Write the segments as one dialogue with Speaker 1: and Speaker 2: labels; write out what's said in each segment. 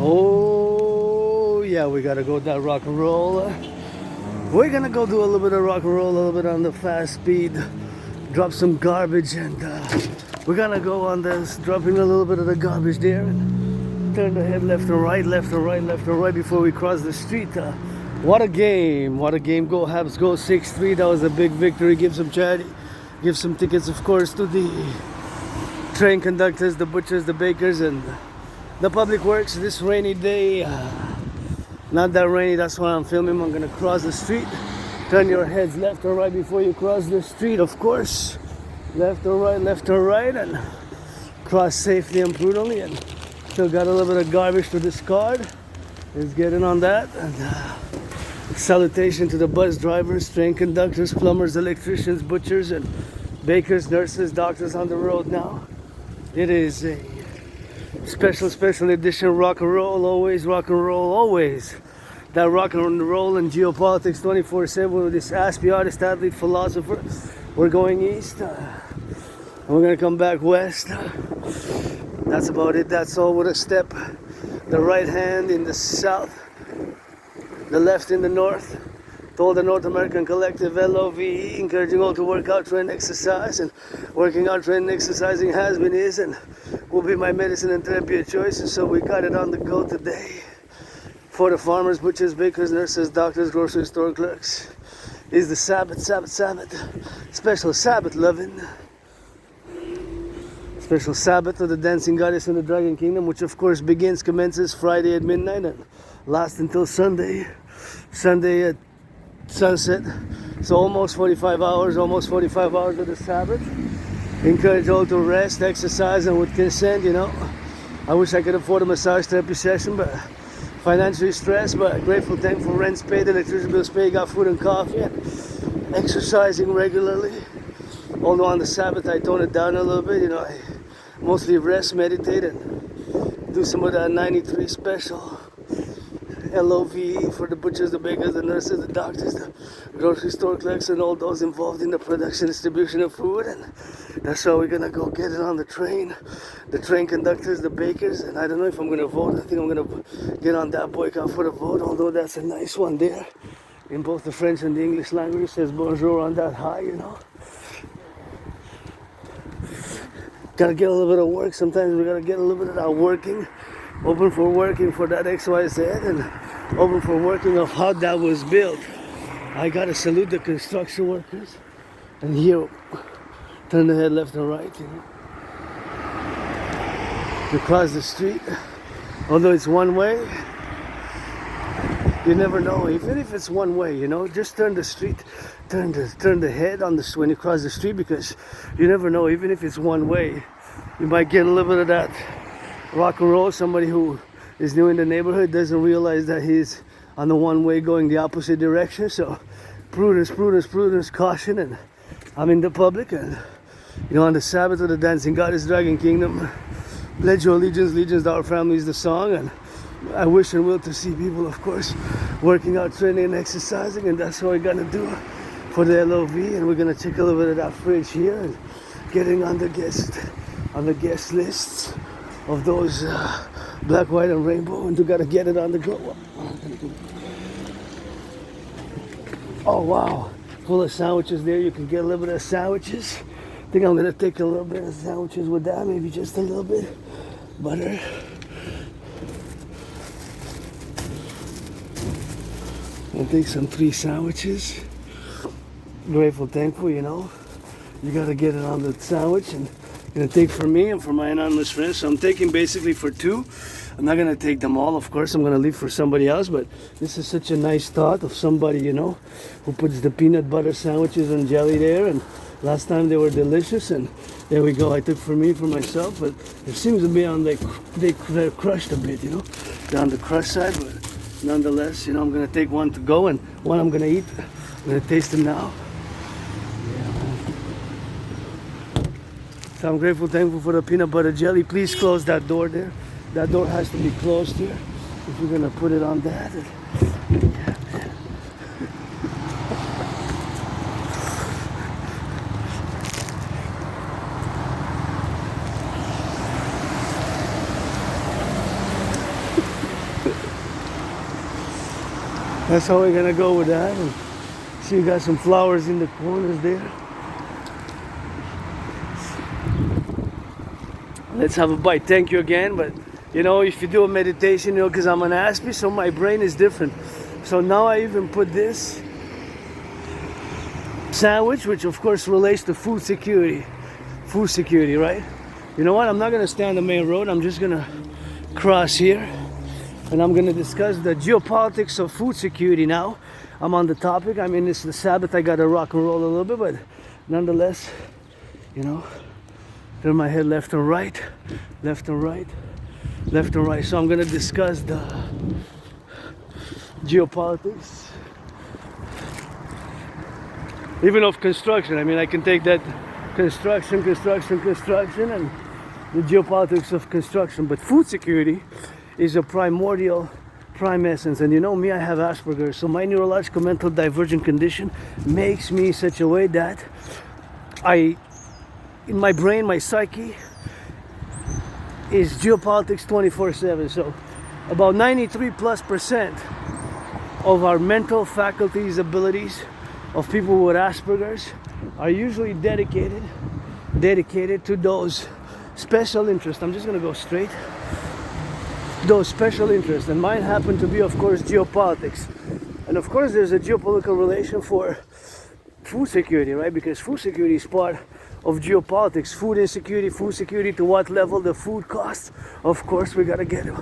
Speaker 1: Oh yeah, we gotta go that rock and roll. We're gonna go do a little bit of rock and roll, a little bit on the fast speed, drop some garbage, and we're gonna go on this, dropping a little bit of the garbage there, and turn the head left and right, left and right, left and right before we cross the street. What a game! What a game! Go Habs, go 6-3. That was a big victory. Give some charity, give some tickets, of course, to the train conductors, the butchers, the bakers, and the public works this rainy day. Not that rainy, that's why I'm filming. I'm gonna cross the street. Turn your heads left or right before you cross the street, of course. Left or right, and cross safely and prudently. And still got a little bit of garbage to discard. Let's get in on that. And salutation to the bus drivers, train conductors, plumbers, electricians, butchers, and bakers, nurses, doctors on the road now. It is a special edition rock and roll, always rock and roll, always. That rock and roll and geopolitics 24/7 with this Aspie artist, athlete, philosopher. We're going east. We're gonna come back west. That's about it. That's all with a step. The right hand in the south, the left in the north. To all the North American Collective, LOVE, encouraging all to work out, train, exercise. And working out, training, exercising has been, is, and will be my medicine and therapy of choice. And so we got it on the go today. For the farmers, butchers, bakers, nurses, doctors, grocery store clerks, is the Sabbath. Special Sabbath loving. Special Sabbath of the dancing goddess in the Dragon Kingdom, which of course commences Friday at midnight and lasts until Sunday at sunset. So almost 45 hours of the Sabbath. Encourage all to rest, exercise, and with consent, you know. I wish I could afford a massage therapy session, but financially stressed, but grateful, thankful, rent's paid, electricity bills paid, got food and coffee, and exercising regularly. Although on the Sabbath I tone it down a little bit, you know, I mostly rest, meditate, and do some of that 93 special. LOVE for the butchers, the bakers, the nurses, the doctors, the grocery store clerks, and all those involved in the production, distribution of food. And that's how we're gonna go get it on the train conductors, the bakers. And I don't know if I'm gonna vote. I think I'm gonna get on that boycott for the vote, although that's a nice one there in both the French and the English language. It says bonjour on that high, you know. Gotta get a little bit of work. Sometimes we gotta get a little bit of that working. Open for working for that XYZ, and open for working of how that was built. I gotta salute the construction workers. And here, turn the head left and right, you know. You cross the street, although it's one way, you never know. Even if it's one way, you know, just turn the street, turn the head on the when you cross the street, because you never know. Even if it's one way, you might get a little bit of that rock and roll. Somebody who is new in the neighborhood doesn't realize that he's on the one way going the opposite direction. So prudence, caution. And I'm in the Publik, and you know, on the Sabbath of the dancing goddess, Dragon Kingdom, pledge your allegiance to our families, the song. And I wish and will to see people, of course, working out, training, and exercising. And that's what we're gonna do for the LOV. And we're gonna check a little bit of that fridge here and getting on the guest lists of those black, white, and rainbow, and you gotta get it on the go. Oh wow, full of sandwiches there. You can get a little bit of sandwiches. I think I'm gonna take a little bit of sandwiches with that, maybe just a little bit butter. I'll take some 3 sandwiches. Grateful, thankful, you know. You gotta get it on the sandwich, and gonna take for me and for my anonymous friends. So I'm taking basically for 2. I'm not gonna take them all, of course. I'm gonna leave for somebody else, but this is such a nice thought of somebody, you know, who puts the peanut butter sandwiches and jelly there. And last time they were delicious, and there we go. I took for me, for myself, but it seems to be on they're crushed a bit, you know. They're on the crushed side, but nonetheless, you know, I'm gonna take one to go and one I'm gonna eat. I'm gonna taste them now. So I'm grateful, thankful for the peanut butter jelly. Please close that door there. That door has to be closed here if you're gonna put it on that. That's how we're gonna go with that. And see, you got some flowers in the corners there. Let's have a bite. Thank you again. But you know, if you do a meditation, you know, because I'm an aspie, so my brain is different. So now I even put this sandwich, which of course relates to food security. Food security, right? You know what? I'm not gonna stay on the main road. I'm just gonna cross here, and I'm gonna discuss the geopolitics of food security now. I'm on the topic. I mean, it's the Sabbath. I gotta rock and roll a little bit, but nonetheless, you know, turn my head left and right, left and right, left and right. So I'm gonna discuss the geopolitics, even of construction. I mean, I can take that construction, and the geopolitics of construction. But food security is a primordial, prime essence. And you know me, I have Asperger's, so my neurological mental divergent condition makes me such a way that in my brain, my psyche is geopolitics 24/7. So about 93+% of our mental faculties, abilities of people with Asperger's are usually dedicated to those special interests. I'm just gonna go straight. Those special interests, and mine happen to be, of course, geopolitics. And of course there's a geopolitical relation for food security, right? Because food security is part of geopolitics. Food insecurity, food security, to what level the food costs, of course we gotta get it.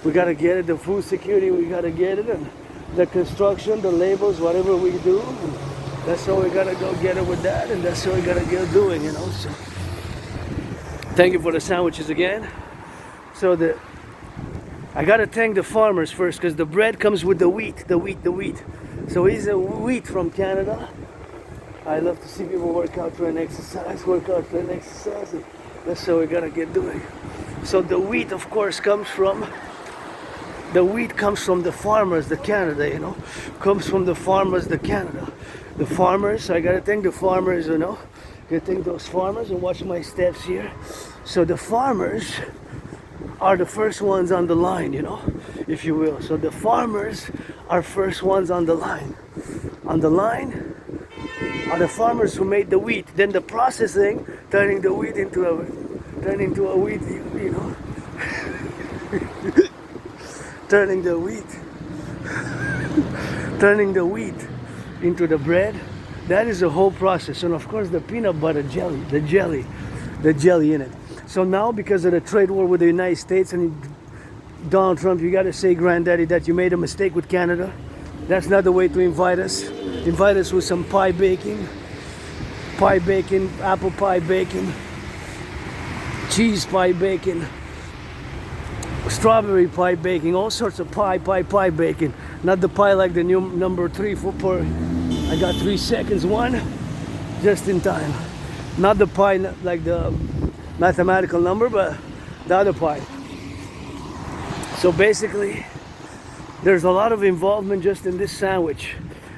Speaker 1: We gotta get it, the food security, we gotta get it, and the construction, the labels, whatever we do, that's how we gotta go get it with that, and that's how we gotta get doing, you know. So thank you for the sandwiches again. So I gotta thank the farmers first, because the bread comes with the wheat. So he's a wheat from Canada. I love to see people work out for an exercise, and that's how we gotta get doing. So the wheat, of course, comes from the farmers, the Canada, you know, comes from the farmers, the Canada. The farmers, I gotta thank the farmers, you know. I gotta thank those farmers, and watch my steps here. So the farmers are the first ones on the line, you know, if you will. So the farmers are first ones on the line. On the line are the farmers who made the wheat. Then the processing, turning the wheat into a wheat, you know. turning the wheat into the bread. That is a whole process. And of course the peanut butter jelly, the jelly in it. So now, because of the trade war with the United States and Donald Trump, you got to say, granddaddy, that you made a mistake with Canada. That's not the way to invite us. Invite us with some pie baking, apple pie baking, cheese pie baking, strawberry pie baking, all sorts of pie baking. Not the pie like the new number 3 for I got 3 seconds, one, just in time. Not the pie like the mathematical number, but the other pie. So basically, there's a lot of involvement just in this sandwich.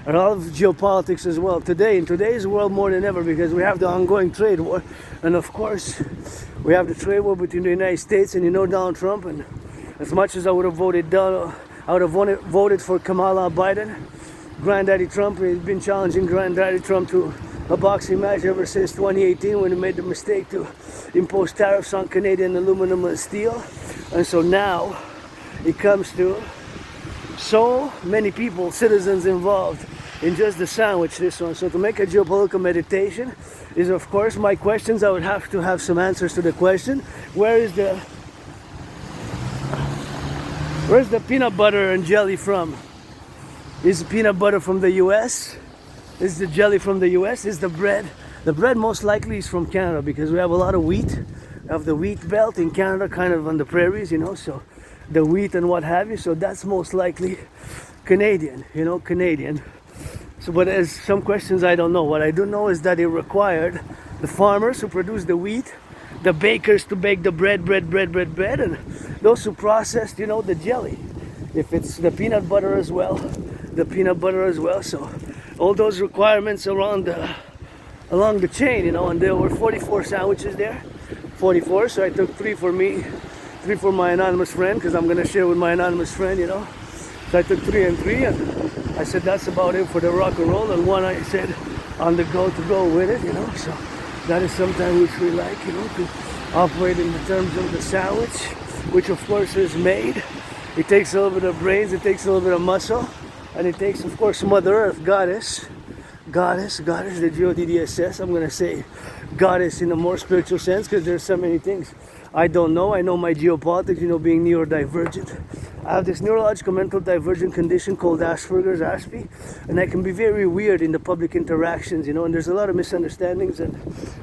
Speaker 1: A lot of geopolitics as well. Today, in today's world more than ever, because we have the ongoing trade war. And of course, we have the trade war between the United States and, you know, Donald Trump. And as much as I would have voted for Kamala Biden, Granddaddy Trump has been challenging Granddaddy Trump to a boxing match ever since 2018, when he made the mistake to impose tariffs on Canadian aluminum and steel. And so now it comes to so many people, citizens involved in just the sandwich, this one. So to make a geopolitical meditation is, of course, my questions. I would have to have some answers to the question, where's the peanut butter and jelly from? Is the peanut butter from the US? Is the jelly from the US? Is the bread? The bread most likely is from Canada, because we have a lot of wheat. We have the wheat belt in Canada, kind of on the prairies, you know, so the wheat and what have you. So that's most likely Canadian, you know, Canadian. So, but there's some questions I don't know. What I do know is that it required the farmers who produce the wheat, the bakers to bake the bread, and those who processed, you know, the jelly. If it's the peanut butter as well, So all those requirements along the chain, you know, and there were 44 sandwiches there. 44, so I took 3 for me 3 for my anonymous friend, because I'm gonna share with my anonymous friend, you know. So I took 3 and 3, and I said that's about it for the rock and roll, and 1 I said on the go to go with it, you know. So that is something which we like, you know, to operate in the terms of the sandwich, which of course is made. It takes a little bit of brains, it takes a little bit of muscle, and it takes, of course, Mother Earth, goddess, the G-O-D-D-S-S. I'm gonna say goddess in a more spiritual sense, because there's so many things I don't know. I know my geopolitics, you know, being neurodivergent. I have this neurological mental divergent condition called Asperger's, ASPI, and I can be very weird in the public interactions, you know, and there's a lot of misunderstandings and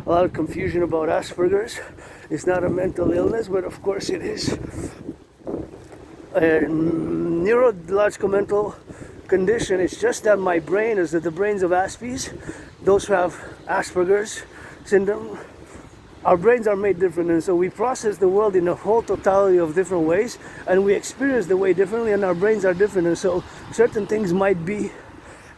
Speaker 1: a lot of confusion about Asperger's. It's not a mental illness, but of course it is a neurological mental condition. It's just that my brain is that the brains of Aspies, those who have Asperger's syndrome, our brains are made different, and so we process the world in a whole totality of different ways, and we experience the way differently, and our brains are different, and so certain things might be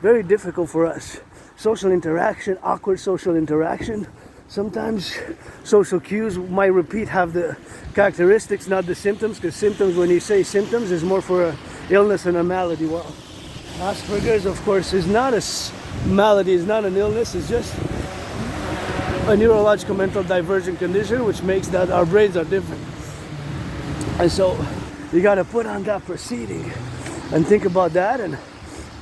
Speaker 1: very difficult for us. Social interaction, awkward social interaction, sometimes social cues might repeat, have the characteristics, not the symptoms, because symptoms, when you say symptoms, is more for a illness and a malady. Well, Asperger's, of course, is not a malady, is not an illness, it's just a neurological mental divergent condition, which makes that our brains are different. And so you got to put on that proceeding and think about that. And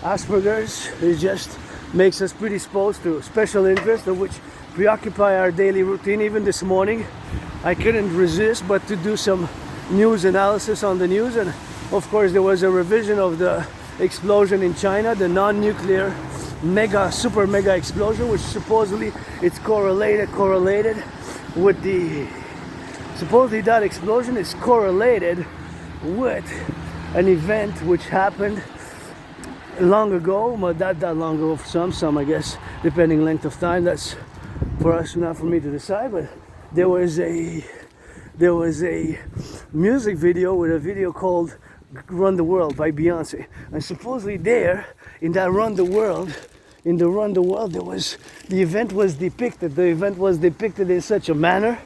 Speaker 1: Asperger's is just makes us predisposed to special interests, of which preoccupy our daily routine. Even this morning, I couldn't resist but to do some news analysis on the news, and of course there was a revision of the explosion in China, the non-nuclear super mega explosion, which supposedly it's correlated with the, supposedly that explosion is correlated with an event which happened long ago, but not that long ago for some I guess, depending length of time. That's for us, not for me to decide. But there was a music video with a video called Run the World by Beyonce, and supposedly there in that Run the World, there was, the event was depicted in such a manner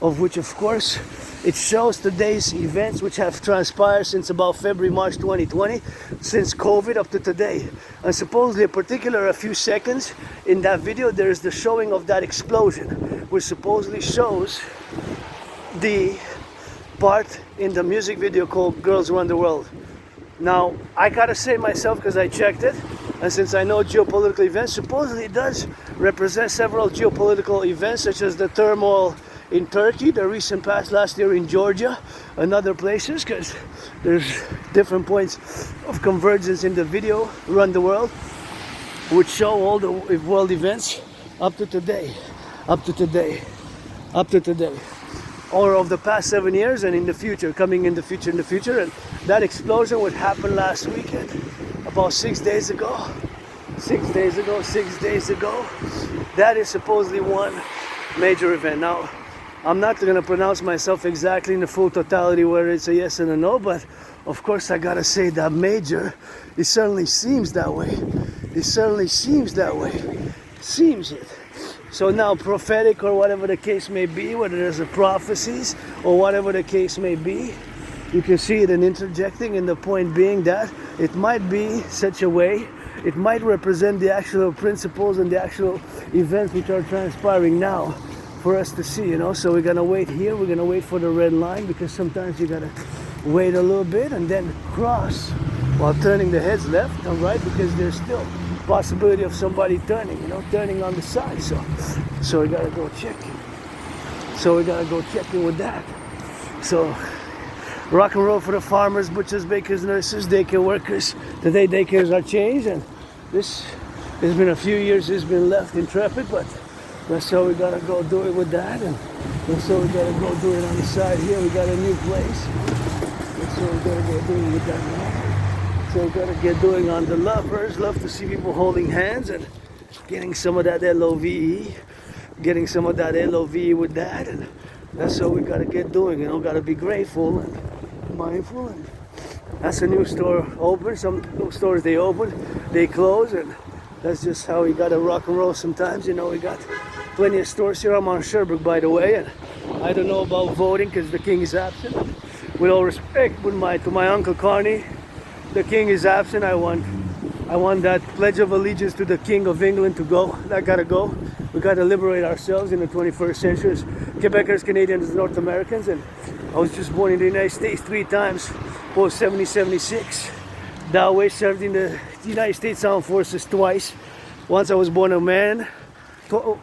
Speaker 1: of which, of course, it shows today's events which have transpired since about February, March 2020, since COVID up to today. And supposedly a few seconds in that video, there's the showing of that explosion, which supposedly shows the part in the music video called Girls Run the World. Now, I gotta say myself, because I checked it, and since I know geopolitical events, supposedly it does represent several geopolitical events, such as the turmoil in Turkey, the recent past last year in Georgia, and other places, because there's different points of convergence in the video Run the World, which show all the world events up to today, or of the past 7 years, and in the future, coming in the future. And that explosion would happen last weekend, about 6 days ago. That is supposedly one major event. Now, I'm not going to pronounce myself exactly in the full totality whether it's a yes and a no, but of course I gotta say that major, it certainly seems that way. Seems it. So now, prophetic or whatever the case may be, whether there's a prophecies or whatever the case may be, you can see it in interjecting, and the point being that it might be such a way, it might represent the actual principles and the actual events which are transpiring now for us to see, you know. So we're gonna wait here, we're gonna wait for the red line, because sometimes you gotta wait a little bit and then cross while turning the heads left and right, because there's still possibility of somebody turning, you know, turning on the side. So we gotta go checking. With that. So rock and roll for the farmers, butchers, bakers, nurses, daycare workers. Today daycares are changed, and this has been a few years, it's been left intrepid, but that's how we gotta go do it with that, and that's how we gotta go do it on the side here. We got a new place. That's how we gotta go do it with that now. So we gotta get doing on the lovers. Love to see people holding hands and getting some of that LOVE, with that, and that's how we gotta get doing, you know. Gotta be grateful and mindful, and that's a new store open. Some stores they open, they close, and that's just how we gotta rock and roll sometimes, you know. We got plenty of stores here. I'm on Sherbrooke, by the way, and I don't know about voting because the king is absent. with all respect, to my Uncle Carney, the king is absent. I want that pledge of allegiance to the King of England to go. That gotta go. We gotta liberate ourselves in the 21st century as Quebecers, Canadians, North Americans. And I was just born in the United States 3 times, post 76. That way served in the United States Armed Forces twice. Once I was born a man,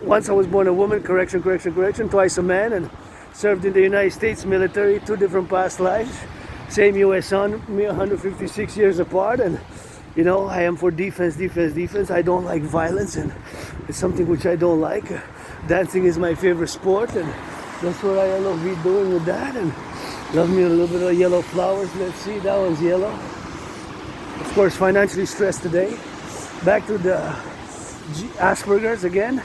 Speaker 1: once I was born a woman, correction, twice a man, and served in the United States military, 2 different past lives. Same US Army, 156 years apart. And you know, I am for defense. I don't like violence, and it's something which I don't like. Dancing is my favorite sport, and that's what I love doing with that. And love me a little bit of yellow flowers. Let's see, that one's yellow. Of course, financially stressed today. Back to the Asperger's again.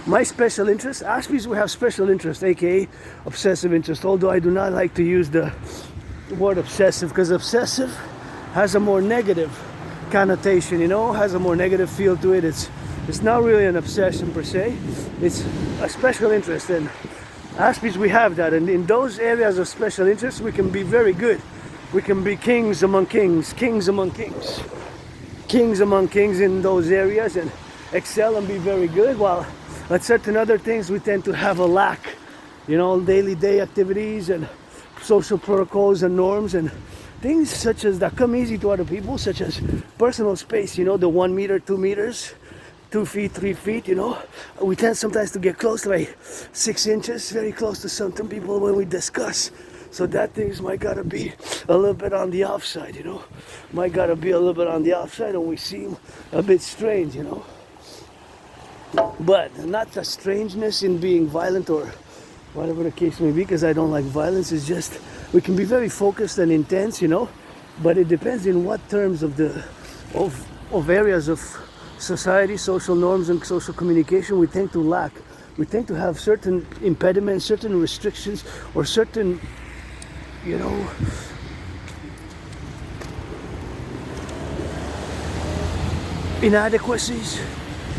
Speaker 1: My special interest, Aspies, we have special interest, aka obsessive interest. Although I do not like to use the word obsessive, because obsessive has a more negative connotation, you know, has a more negative feel to it. It's not really an obsession per se. It's a special interest, and Aspies, we have that, and in those areas of special interest we can be very good. We can be kings among kings in those areas and excel and be very good, while at certain other things we tend to have a lack, you know, daily activities and social protocols and norms and things such as that come easy to other people, such as personal space, you know, the 1 meter, 2 meters, 2 feet, 3 feet, you know. We tend sometimes to get close to like 6 inches, very close to some people when we discuss. So that things might gotta be a little bit on the offside, you know. Might gotta be a little bit on the offside, and we seem a bit strange, you know. But not the strangeness in being violent or whatever the case may be, because I don't like violence. It's just we can be very focused and intense, you know, but it depends in what terms of areas of society, social norms and social communication we tend to lack. We tend to have certain impediments, certain restrictions, or certain, you know, inadequacies,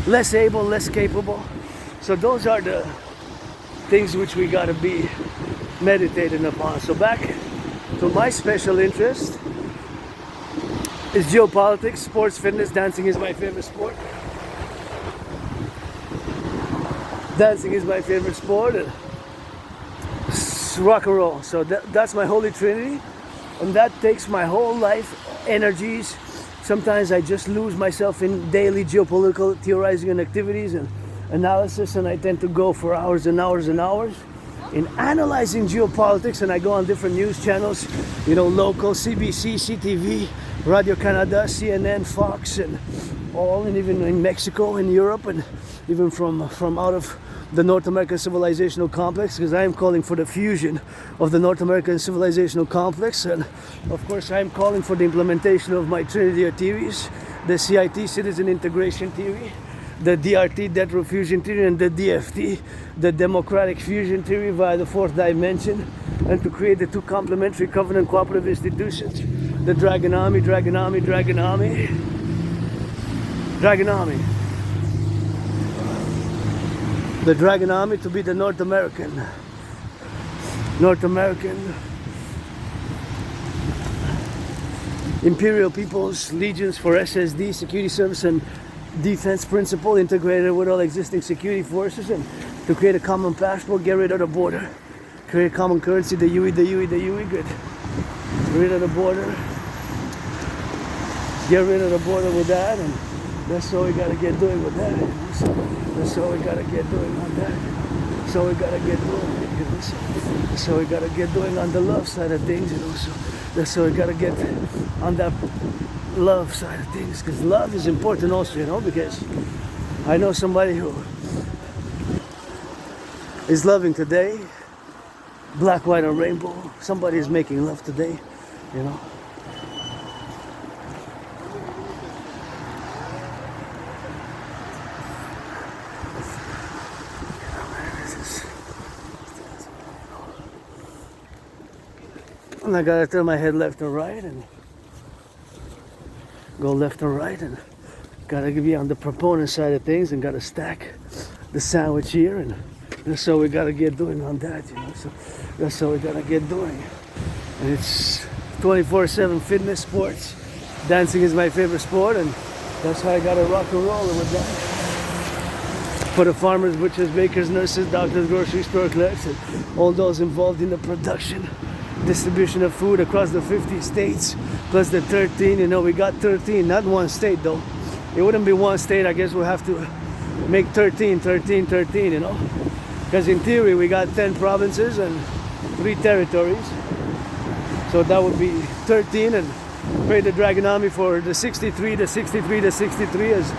Speaker 1: less able, less capable. So those are the things which we got to be meditating upon. So back to my special interest is geopolitics, sports, fitness. Dancing is my favorite sport. And rock and roll. So that's my holy trinity, and that takes my whole life energies. Sometimes I just lose myself in daily geopolitical theorizing and activities and analysis, and I tend to go for hours and hours and hours in analyzing geopolitics, and I go on different news channels, you know, local, CBC, CTV, Radio Canada, CNN, Fox, and all, and even in Mexico, in Europe, and even from out of the North American civilizational complex, because I am calling for the fusion of the North American civilizational complex, and of course I am calling for the implementation of my Trinity of theories, the CIT, Citizen Integration Theory, the DRT, Debt Fusion Theory, and the DFT, the Democratic Fusion Theory via the 4th dimension, and to create the 2 complementary covenant cooperative institutions, the Dragon Army, the Dragon Army to be the North American Imperial People's Legions for SSD, Security Service and Defense Principle, integrated with all existing security forces, and to create a common passport, get rid of the border, create a common currency, the UE, good. Get rid of the border with that, and that's all we gotta get doing with that. That's all we gotta get doing on that. That's all we gotta get doing. That's all we gotta get doing on the love side of things, you know. So that's all we gotta get on that love side of things, because love is important also, you know, because I know somebody who is loving today, black, white, and rainbow. Somebody is making love today, you know. And I gotta turn my head left and right and go left and right, and gotta be on the proponent side of things, and gotta stack the sandwich here, and that's all we gotta get doing on that, you know. So that's all we gotta get doing. And it's 24/7 fitness sports. Dancing is my favorite sport, and that's how I got to rock and roll with that. For the farmers, butchers, bakers, nurses, doctors, grocery store clerks, and all those involved in the production, distribution of food across the 50 states, plus the 13. You know, we got 13, not one state though. It wouldn't be one state. I guess we'll have to make 13, you know. Because in theory, we got 10 provinces and 3 territories. So that would be 13, and pray the Dragon Army for the 63, the 63, the 63, as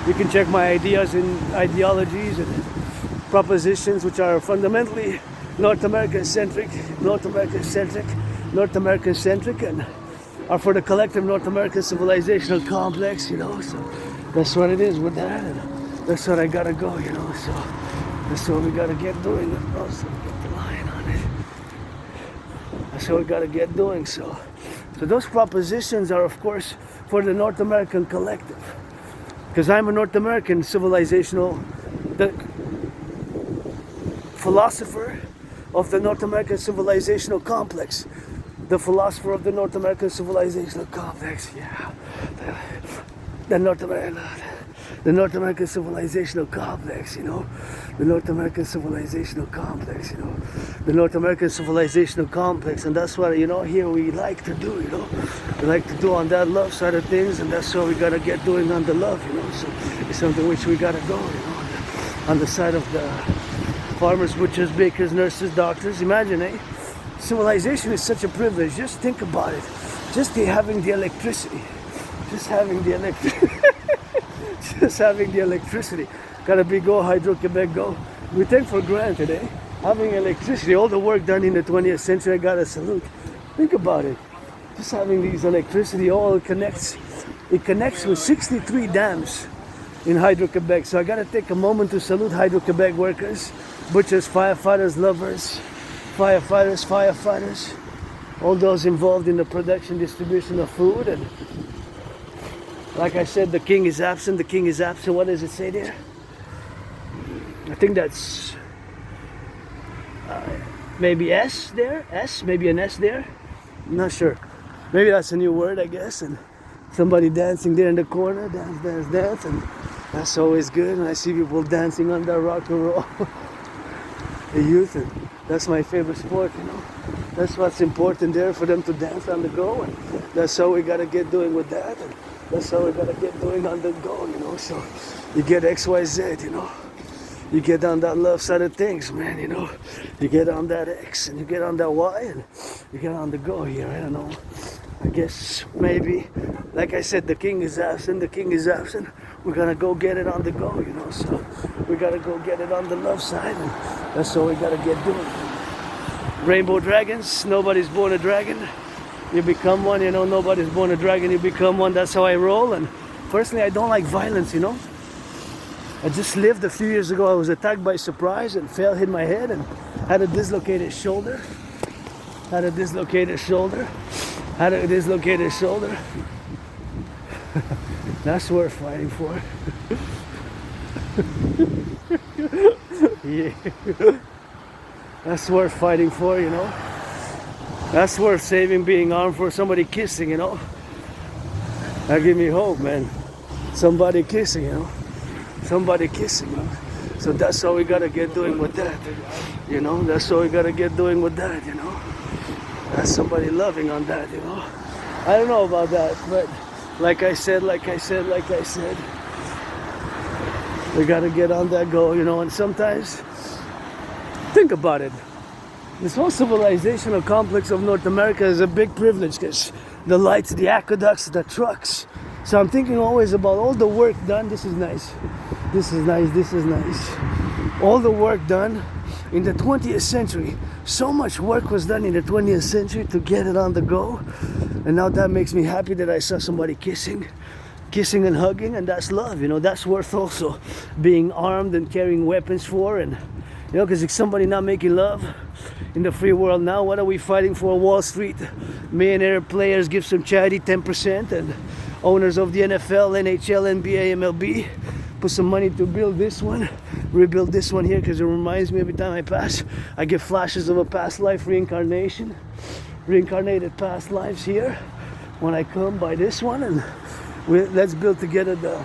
Speaker 1: you can check my ideas and ideologies and propositions, which are fundamentally North American centric, and are for the collective North American civilizational complex, you know. So that's what it is with that, and that's what I gotta go, you know. So that's what we gotta get doing. Also get the line on it. That's what we gotta get doing. So those propositions are, of course, for the North American collective. Because I'm a North American civilizational philosopher of the North American civilizational complex. The philosopher of the North American civilizational complex, yeah. The North American civilizational complex, you know. The North American civilizational complex, you know. The North American civilizational complex, and that's what, you know, here we like to do, you know. We like to do on that love side of things, and that's what we gotta get doing on the love, you know. So it's something which we gotta go, you know, on the side of the farmers, butchers, bakers, nurses, doctors. Imagine, eh? Civilization is such a privilege. Just think about it. Just having the electricity. Just having the electricity. Gotta be go, Hydro-Quebec, go. We take for granted, eh? Having electricity, all the work done in the 20th century, I gotta salute. Think about it. Just having these electricity, all connects. It connects with 63 dams in Hydro-Quebec. So I gotta take a moment to salute Hydro-Quebec workers, butchers, firefighters, lovers, firefighters, all those involved in the production, distribution of food. And like I said, the king is absent, What does it say there? I think that's maybe S there, maybe an S there. I'm not sure. Maybe that's a new word, I guess. And somebody dancing there in the corner, dance, and that's always good. And I see people dancing on that rock and roll. The youth, and that's my favorite sport, you know. That's what's important there, for them to dance on the go, and that's how we gotta get doing with that, and that's how we gotta get doing on the go, you know. So you get XYZ, you know. You get on that love side of things, man, you know. You get on that X, and you get on that Y, and you get on the go here. I don't know. I guess maybe, like I said, the king is absent. We're gonna go get it on the go, you know. So we gotta go get it on the love side, and that's what we gotta get doing. Rainbow dragons, nobody's born a dragon. You become one, you know. Nobody's born a dragon, you become one. That's how I roll. And personally, I don't like violence, you know. I just lived a few years ago. I was attacked by surprise and hit my head, and had a dislocated shoulder. That's worth fighting for. Yeah. That's worth fighting for, you know. That's worth saving being armed for. Somebody kissing, you know. That give me hope, man. Somebody kissing, you know. So that's how we gotta get doing with that, you know. That's how we gotta get doing with that, you know. That's somebody loving on that, you know. I don't know about that, but like I said, we gotta get on that go, you know. And sometimes, think about it. This whole civilizational complex of North America is a big privilege, because the lights, the aqueducts, the trucks. So I'm thinking always about all the work done. This is nice. All the work done in the 20th century. So much work was done in the 20th century to get it on the go. And now that makes me happy that I saw somebody kissing and hugging, and that's love, you know. That's worth also being armed and carrying weapons for. And you know, because if somebody not making love in the free world now, what are we fighting for? Wall Street millionaire players give some charity 10%, and owners of the NFL, NHL, NBA, MLB put some money to rebuild this one here, because it reminds me every time I pass, I get flashes of a past life reincarnation. reincarnated past lives here when I come by this one, and let's build together the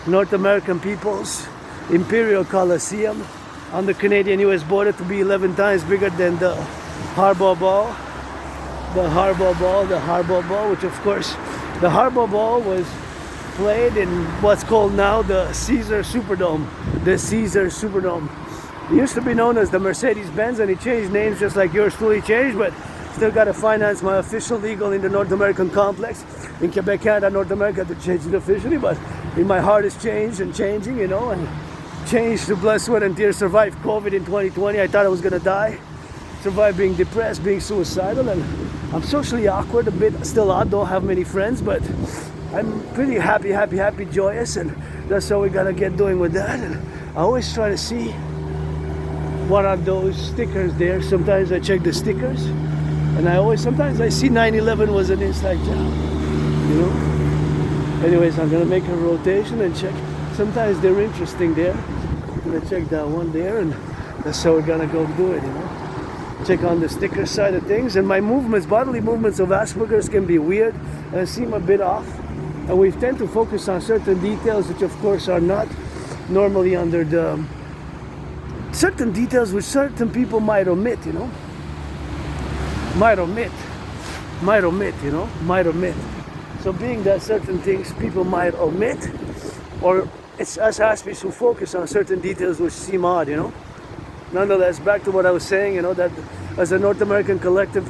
Speaker 1: North American people's Imperial Coliseum on the Canadian-US border to be 11 times bigger than the Harbor Ball. The Harbor Ball, which of course, the Harbor Ball was played in what's called now the Caesar Superdome. The Caesar Superdome. It used to be known as the Mercedes-Benz, and it changed names just like yours fully changed, but still got to finance my official legal in the North American complex in Quebec, Canada, North America to change it officially, but in my heart it's changed and changing, you know, and changed to blood, sweat and tears. Survived COVID in 2020. I thought I was gonna die. Survived being depressed, being suicidal, and I'm socially awkward, a bit still odd, don't have many friends, but I'm pretty happy, joyous, and that's how we gotta get doing with that. And I always try to see what are those stickers there. Sometimes I check the stickers, and sometimes I see 9/11 was an inside job, you know. Anyways, I'm gonna make a rotation and check. Sometimes they're interesting there. I'm gonna check that one there, and that's how we're gonna go do it, you know. Check on the sticker side of things, and my movements, bodily movements of Asperger's can be weird and seem a bit off, and we tend to focus on certain details which of course are not normally under the certain details which certain people might omit, you know, might omit, you know, might omit. So being that certain things people might omit, or it's us Aspies who focus on certain details which seem odd, you know. Nonetheless, back to what I was saying, you know, that as a North American collective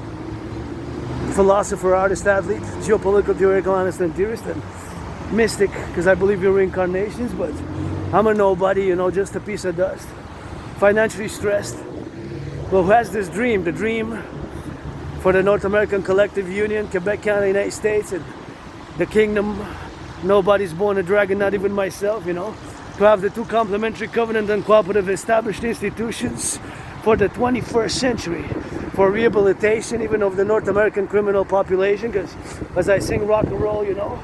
Speaker 1: philosopher, artist, athlete, geopolitical, theoretical, honest, and theorist, and mystic, because I believe in reincarnations, but I'm a nobody, you know, just a piece of dust, financially stressed, but who has this dream, the dream for the North American Collective Union, Quebec, Canada, United States, and the kingdom. Nobody's born a dragon, not even myself, you know. To have the two complementary covenant and cooperative established institutions for the 21st century, for rehabilitation even of the North American criminal population, because as I sing rock and roll, you know,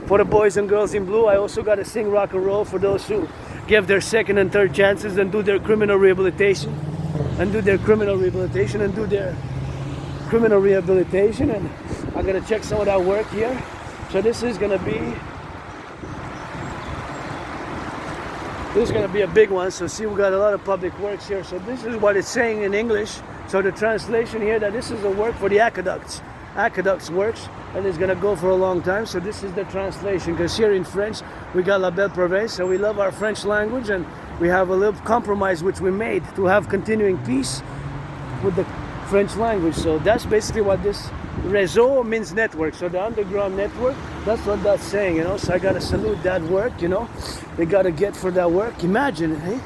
Speaker 1: for the boys and girls in blue, I also got to sing rock and roll for those who give their second and third chances and do their criminal rehabilitation, and do their criminal rehabilitation, and I'm going to check some of that work here. So this is going to be a big one. So see, we got a lot of public works here. So this is what it's saying in English. So the translation here, that this is a work for the aqueducts works, and it's gonna go for a long time. So this is the translation, because here in French we got la belle province, so we love our French language, and we have a little compromise which we made to have continuing peace with the French language. So that's basically what this réseau means, network. So the underground network, that's what that's saying, you know. So I gotta salute that work, you know. They gotta get for that work. Imagine, hey,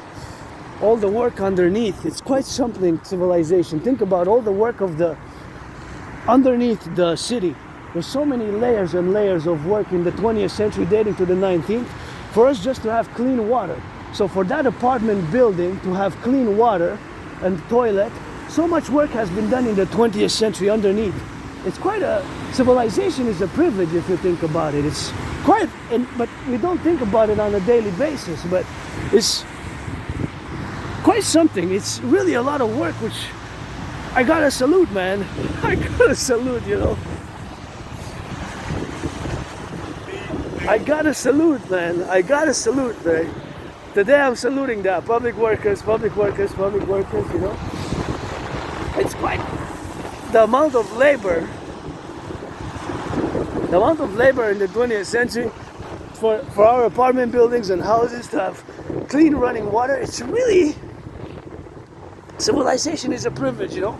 Speaker 1: all the work underneath. It's quite something, civilization. Think about all the work of the underneath the city. There's so many layers and layers of work in the 20th century dating to the 19th for us just to have clean water. So for that apartment building to have clean water and toilet, so much work has been done in the 20th century underneath. It's quite a, civilization is a privilege if you think about it. It's quite, but we don't think about it on a daily basis, but it's quite something. It's really a lot of work, which I gotta salute, man. I gotta salute, you know. I gotta salute, man. Today I'm saluting that. Public workers, you know. It's quite the amount of labor in the 20th century for our apartment buildings and houses to have clean running water. It's really, civilization is a privilege, you know.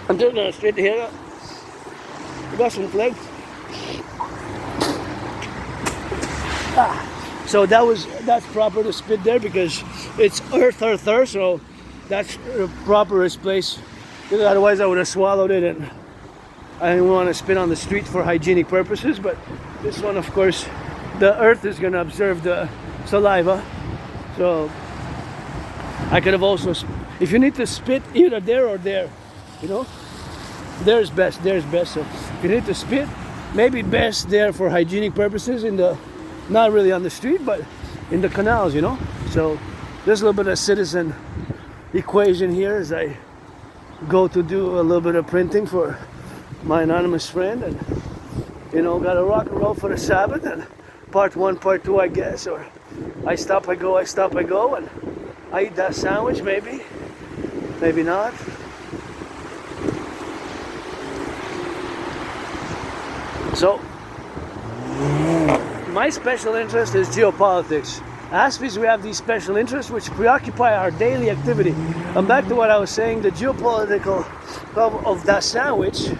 Speaker 1: I'm just gonna straight here. I got some flags. So that's proper to spit there because it's earth, so that's the properest place. Because otherwise I would have swallowed it, and I didn't want to spit on the street for hygienic purposes. But this one, of course, the earth is going to absorb the saliva. So I could have also, if you need to spit either there or there, you know, there's best. So if you need to spit, maybe best there for hygienic purposes, in the, not really on the street, but in the canals, you know. So there's a little bit of citizen equation here as I go to do a little bit of printing for my anonymous friend, and you know, got a rock and roll for the Sabbath, and part 1, part 2, I guess, or I stop, I go, and I eat that sandwich, maybe not. So my special interest is geopolitics. As we have these special interests which preoccupy our daily activity. And back to what I was saying, the geopolitical of that sandwich,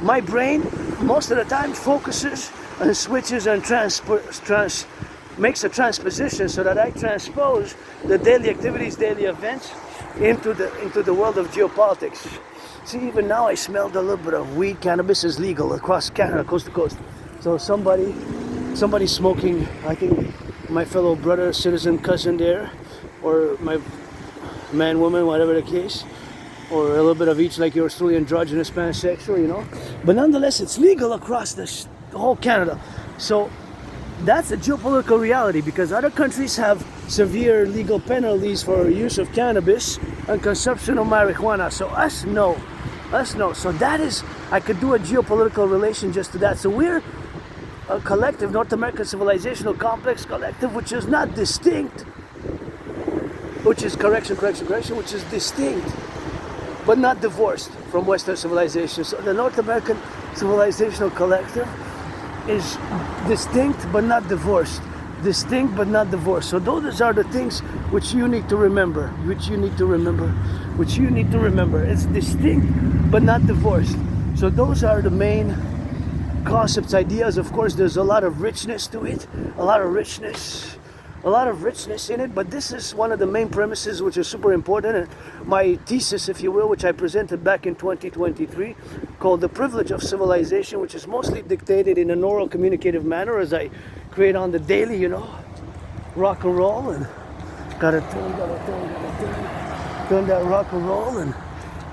Speaker 1: my brain most of the time focuses and switches and makes a transposition so that I transpose the daily activities, daily events into the world of geopolitics. See, even now I smelled a little bit of weed. Cannabis is legal across Canada, coast to coast. So somebody smoking, I think my fellow brother, citizen, cousin there, or my man, woman, whatever the case, or a little bit of each, like yours truly, androgynous, pansexual, you know. But nonetheless, it's legal across the whole Canada. So that's a geopolitical reality, because other countries have severe legal penalties for use of cannabis and consumption of marijuana. So us no. So that is, I could do a geopolitical relation just to that. So we're a collective, North American civilizational complex collective, which is not distinct, which is which is distinct, but not divorced from Western civilization. So the North American civilizational collective is distinct but not divorced. Distinct but not divorced. So those are the things which you need to remember. It's distinct but not divorced. So those are the main concepts, ideas. Of course, there's a lot of richness to it, a lot of richness in it, but this is one of the main premises which is super important. And my thesis, if you will, which I presented back in 2023, called The Privilege of Civilization, which is mostly dictated in an oral communicative manner as I create on the daily, you know, rock and roll, and gotta turn that rock and roll and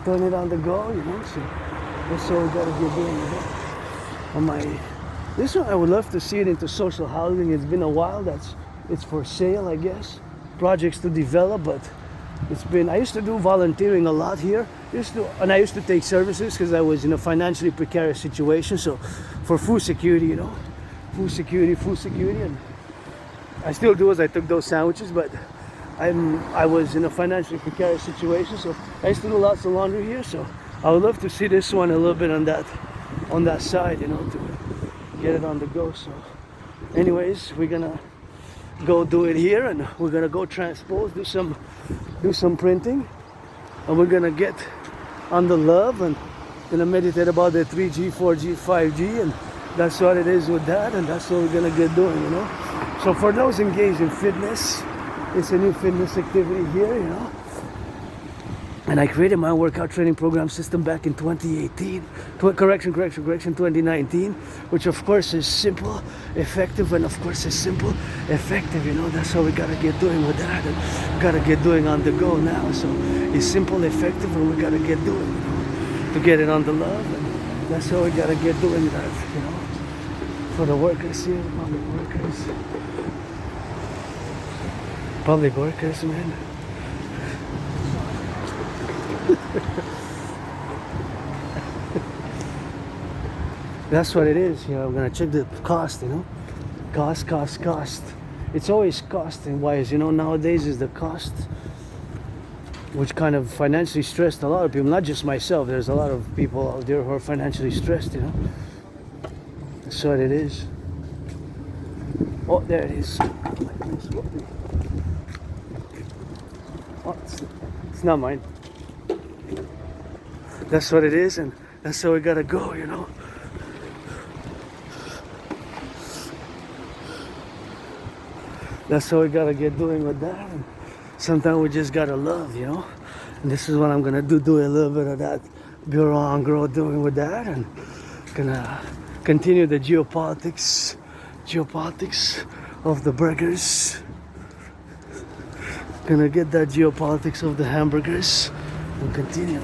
Speaker 1: turn it on the go, you know. So that's all we gotta get doing, you know. This one I would love to see it into social housing. It's been a while. It's for sale, I guess. Projects to develop, but I used to do volunteering a lot here. I used to take services because I was in a financially precarious situation. So for food security, you know, food security, and I still do as I took those sandwiches, but I was in a financially precarious situation. So I used to do lots of laundry here. So I would love to see this one a little bit on that side, you know, to get it on the go. So anyways, we're gonna go do it here, and we're gonna go transpose, do some printing, and we're gonna get on the love and gonna meditate about the 3G, 4G, 5G, and that's what it is with that, and that's what we're gonna get doing, you know. So for those engaged in fitness, it's a new fitness activity here, you know. And I created my workout training program system back in 2018, 2019, which of course is simple, effective, and of course is simple, effective, you know. That's what we gotta get doing with that, and gotta get doing on the go now. So it's simple, effective, and we gotta get doing, you know, to get it on the love, and that's how we gotta get doing that, you know, for the workers here, public workers, man. That's what it is, you know. We're gonna check the cost, you know. Cost. It's always costing wise, you know. Nowadays is the cost which kind of financially stressed a lot of people, not just myself. There's a lot of people out there who are financially stressed, you know. That's what it is. Oh, there it is. Oh, it's not mine. That's what it is, and that's how we gotta go, you know. That's how we gotta get doing with that, and sometimes we just gotta love, you know. And this is what I'm gonna do a little bit of that bureau and grow doing with that, and gonna continue the geopolitics of the burgers. Gonna get that geopolitics of the hamburgers and continue.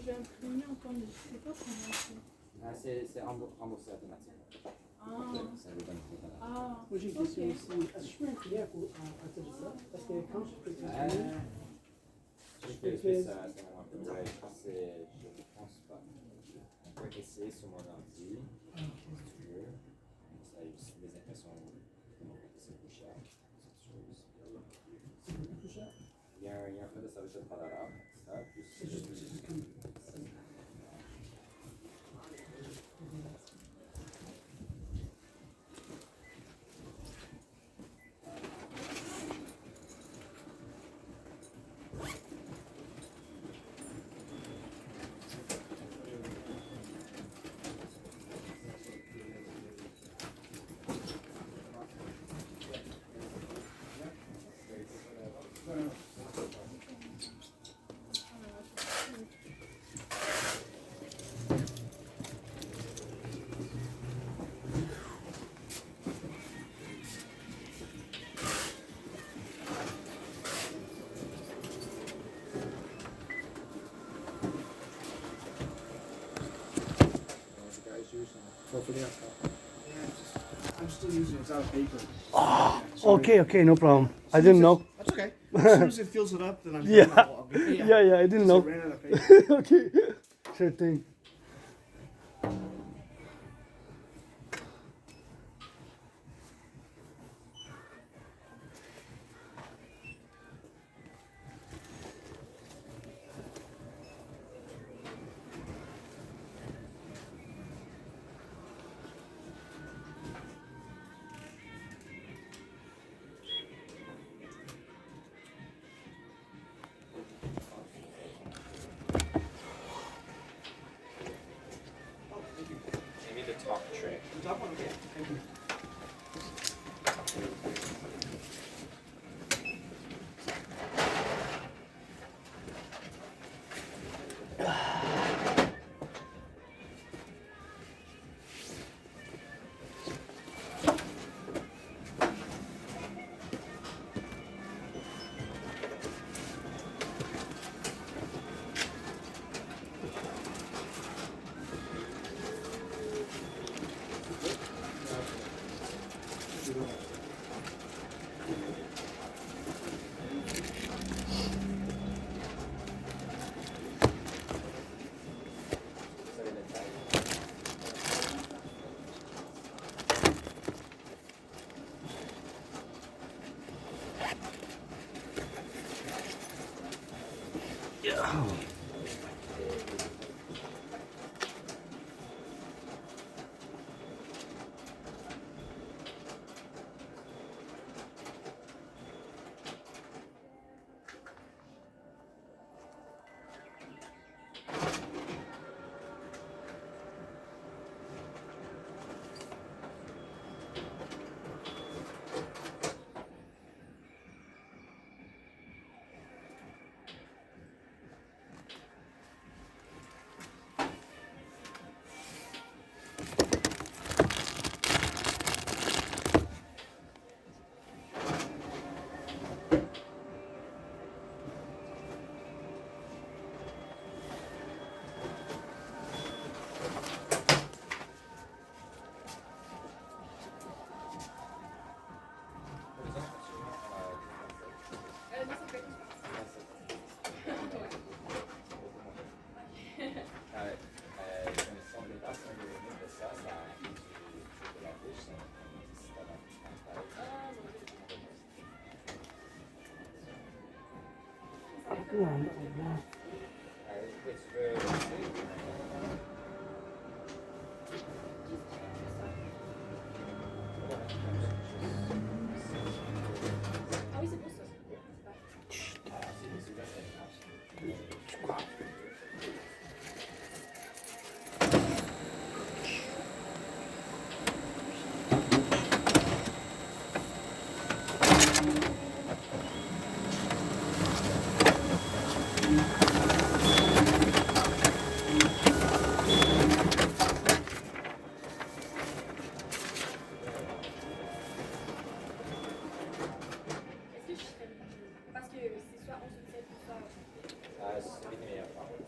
Speaker 2: J'ai imprimé encore, mais je sais pas comment c'est.
Speaker 3: C'est remboursé automatiquement.
Speaker 2: Ah.
Speaker 4: Moi j'ai une question aussi. Est-ce que je peux imprimer à côté de ça? Parce que quand je peux imprimer,
Speaker 3: Je fais ça à ce moment. Ouais, je pense pas. On peut essayer sur mon ordi. Si tu veux. Ça a aussi des impressions. C'est plus cher.
Speaker 4: c'est beaucoup plus cher.
Speaker 3: Il y a un frais de service de travailleurs. Ça, plus.
Speaker 4: C'est juste comme. I'm still using it without paper.
Speaker 1: Okay, no problem. I didn't know.
Speaker 4: That's okay. As soon as it fills it up, then I'm
Speaker 1: Yeah.
Speaker 4: done. I'll get it.
Speaker 1: Yeah, I didn't
Speaker 4: I
Speaker 1: know.
Speaker 4: ran out of paper.
Speaker 1: Okay, sure thing.
Speaker 3: Maybe the top tray.
Speaker 4: The top one, okay. Thank you. Non, non, non.
Speaker 3: Tu veux rester?
Speaker 2: Ah oui, c'est pour ça. Parce que c'est soit 11 ou 7 ou soit.
Speaker 3: C'est les meilleurs paroles.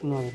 Speaker 1: Non, non.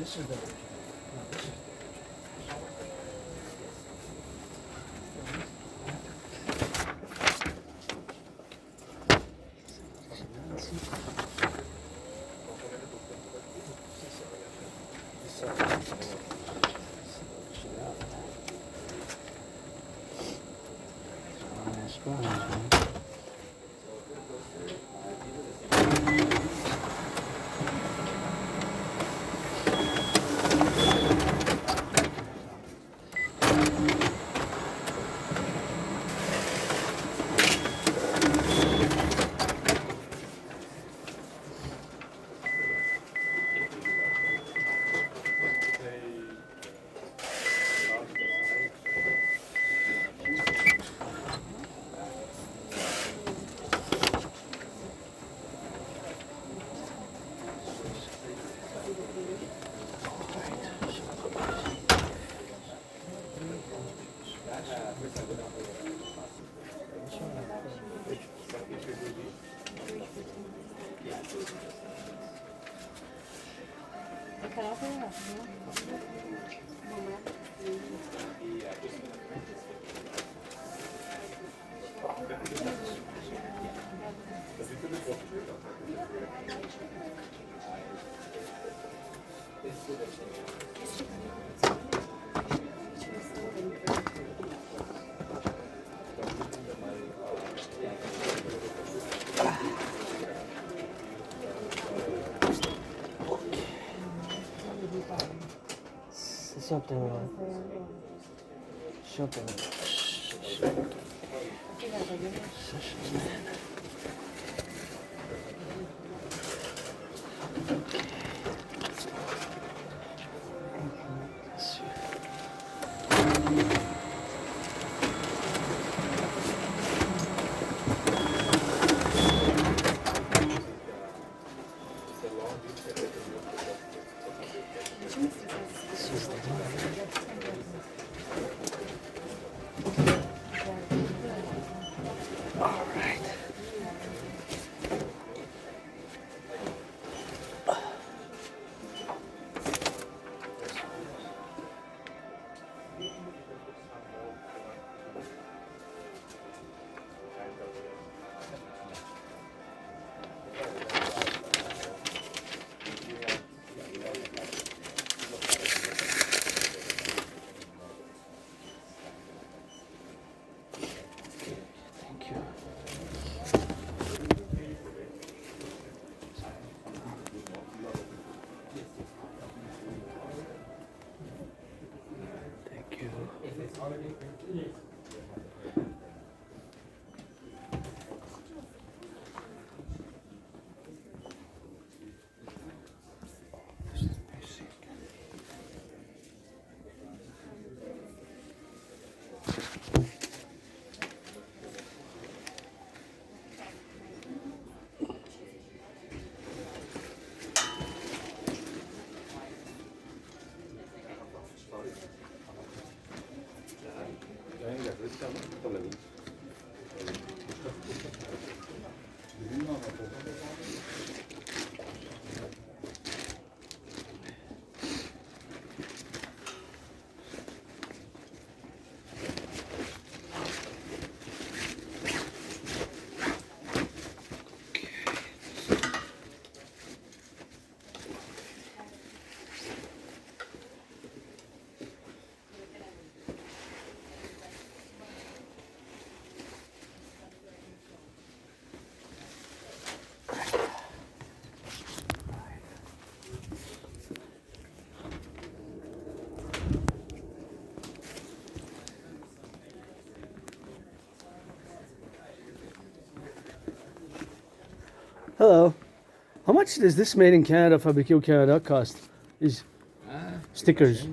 Speaker 4: This is the original. No, this is
Speaker 1: C'est something wrong. Something wrong. Hello. How much does this made in Canada, Fabriqué Canada cost? These stickers.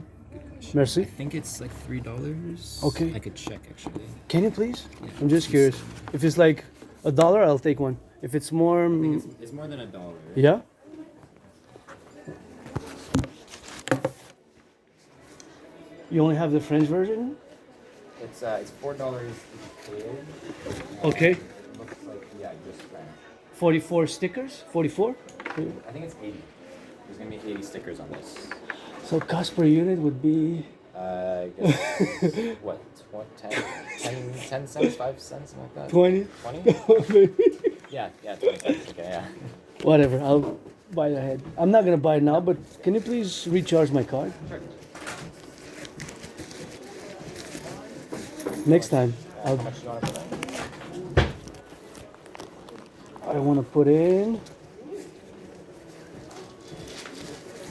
Speaker 1: Merci.
Speaker 3: I think it's like $3.
Speaker 1: Okay.
Speaker 3: I could check actually.
Speaker 1: Can you please?
Speaker 3: Yeah.
Speaker 1: I'm just curious. If it's like $1, I'll take one. If it's more,
Speaker 3: I think it's more than $1.
Speaker 1: yeah. You only have the French version?
Speaker 3: It's $4 each page.
Speaker 1: Okay.
Speaker 3: It looks like just French.
Speaker 1: 44 stickers? 44?
Speaker 3: I think it's 80. There's gonna be 80 stickers on this.
Speaker 1: So cost per unit would be
Speaker 3: I guess what 10 cents, 5 cents, something like that.
Speaker 1: 20.
Speaker 3: 20? Yeah, 20 cents. Okay, yeah.
Speaker 1: Whatever. I'll buy it ahead. I'm not gonna buy it now, but can you please recharge my card?
Speaker 3: Sure.
Speaker 1: Next time.
Speaker 3: How much do you want to put in?
Speaker 1: I want to put in.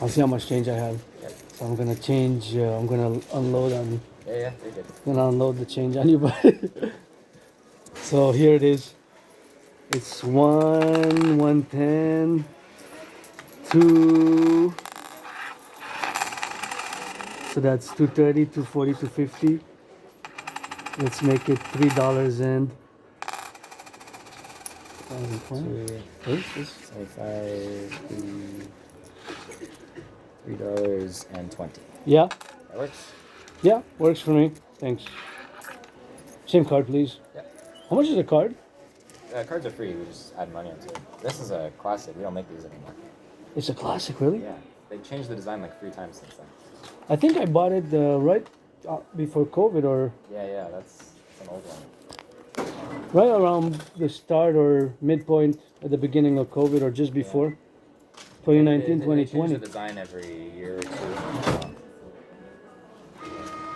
Speaker 1: I'll see how much change I have.
Speaker 3: Yep.
Speaker 1: So I'm gonna change. I'm gonna unload on.
Speaker 3: Yeah, you're good.
Speaker 1: I'm gonna unload the change on you, but. So here it is. It's 110, 2. So that's 230, 240, 250. Let's make it $3 and.
Speaker 3: $3.20.
Speaker 1: Yeah,
Speaker 3: That works.
Speaker 1: yeah, works for me. Thanks. Same card, please.
Speaker 3: Yeah.
Speaker 1: How much is the card?
Speaker 3: Cards are free. We just add money onto it. This is a classic. We don't make these anymore.
Speaker 1: It's a classic, really?
Speaker 3: Yeah. They changed the design like 3 times since then.
Speaker 1: I think I bought it right before COVID, or
Speaker 3: Yeah. That's an old one.
Speaker 1: right around the start or midpoint at the beginning of COVID or just before. 2019,
Speaker 3: They
Speaker 1: 2020.
Speaker 3: change the design every year or two.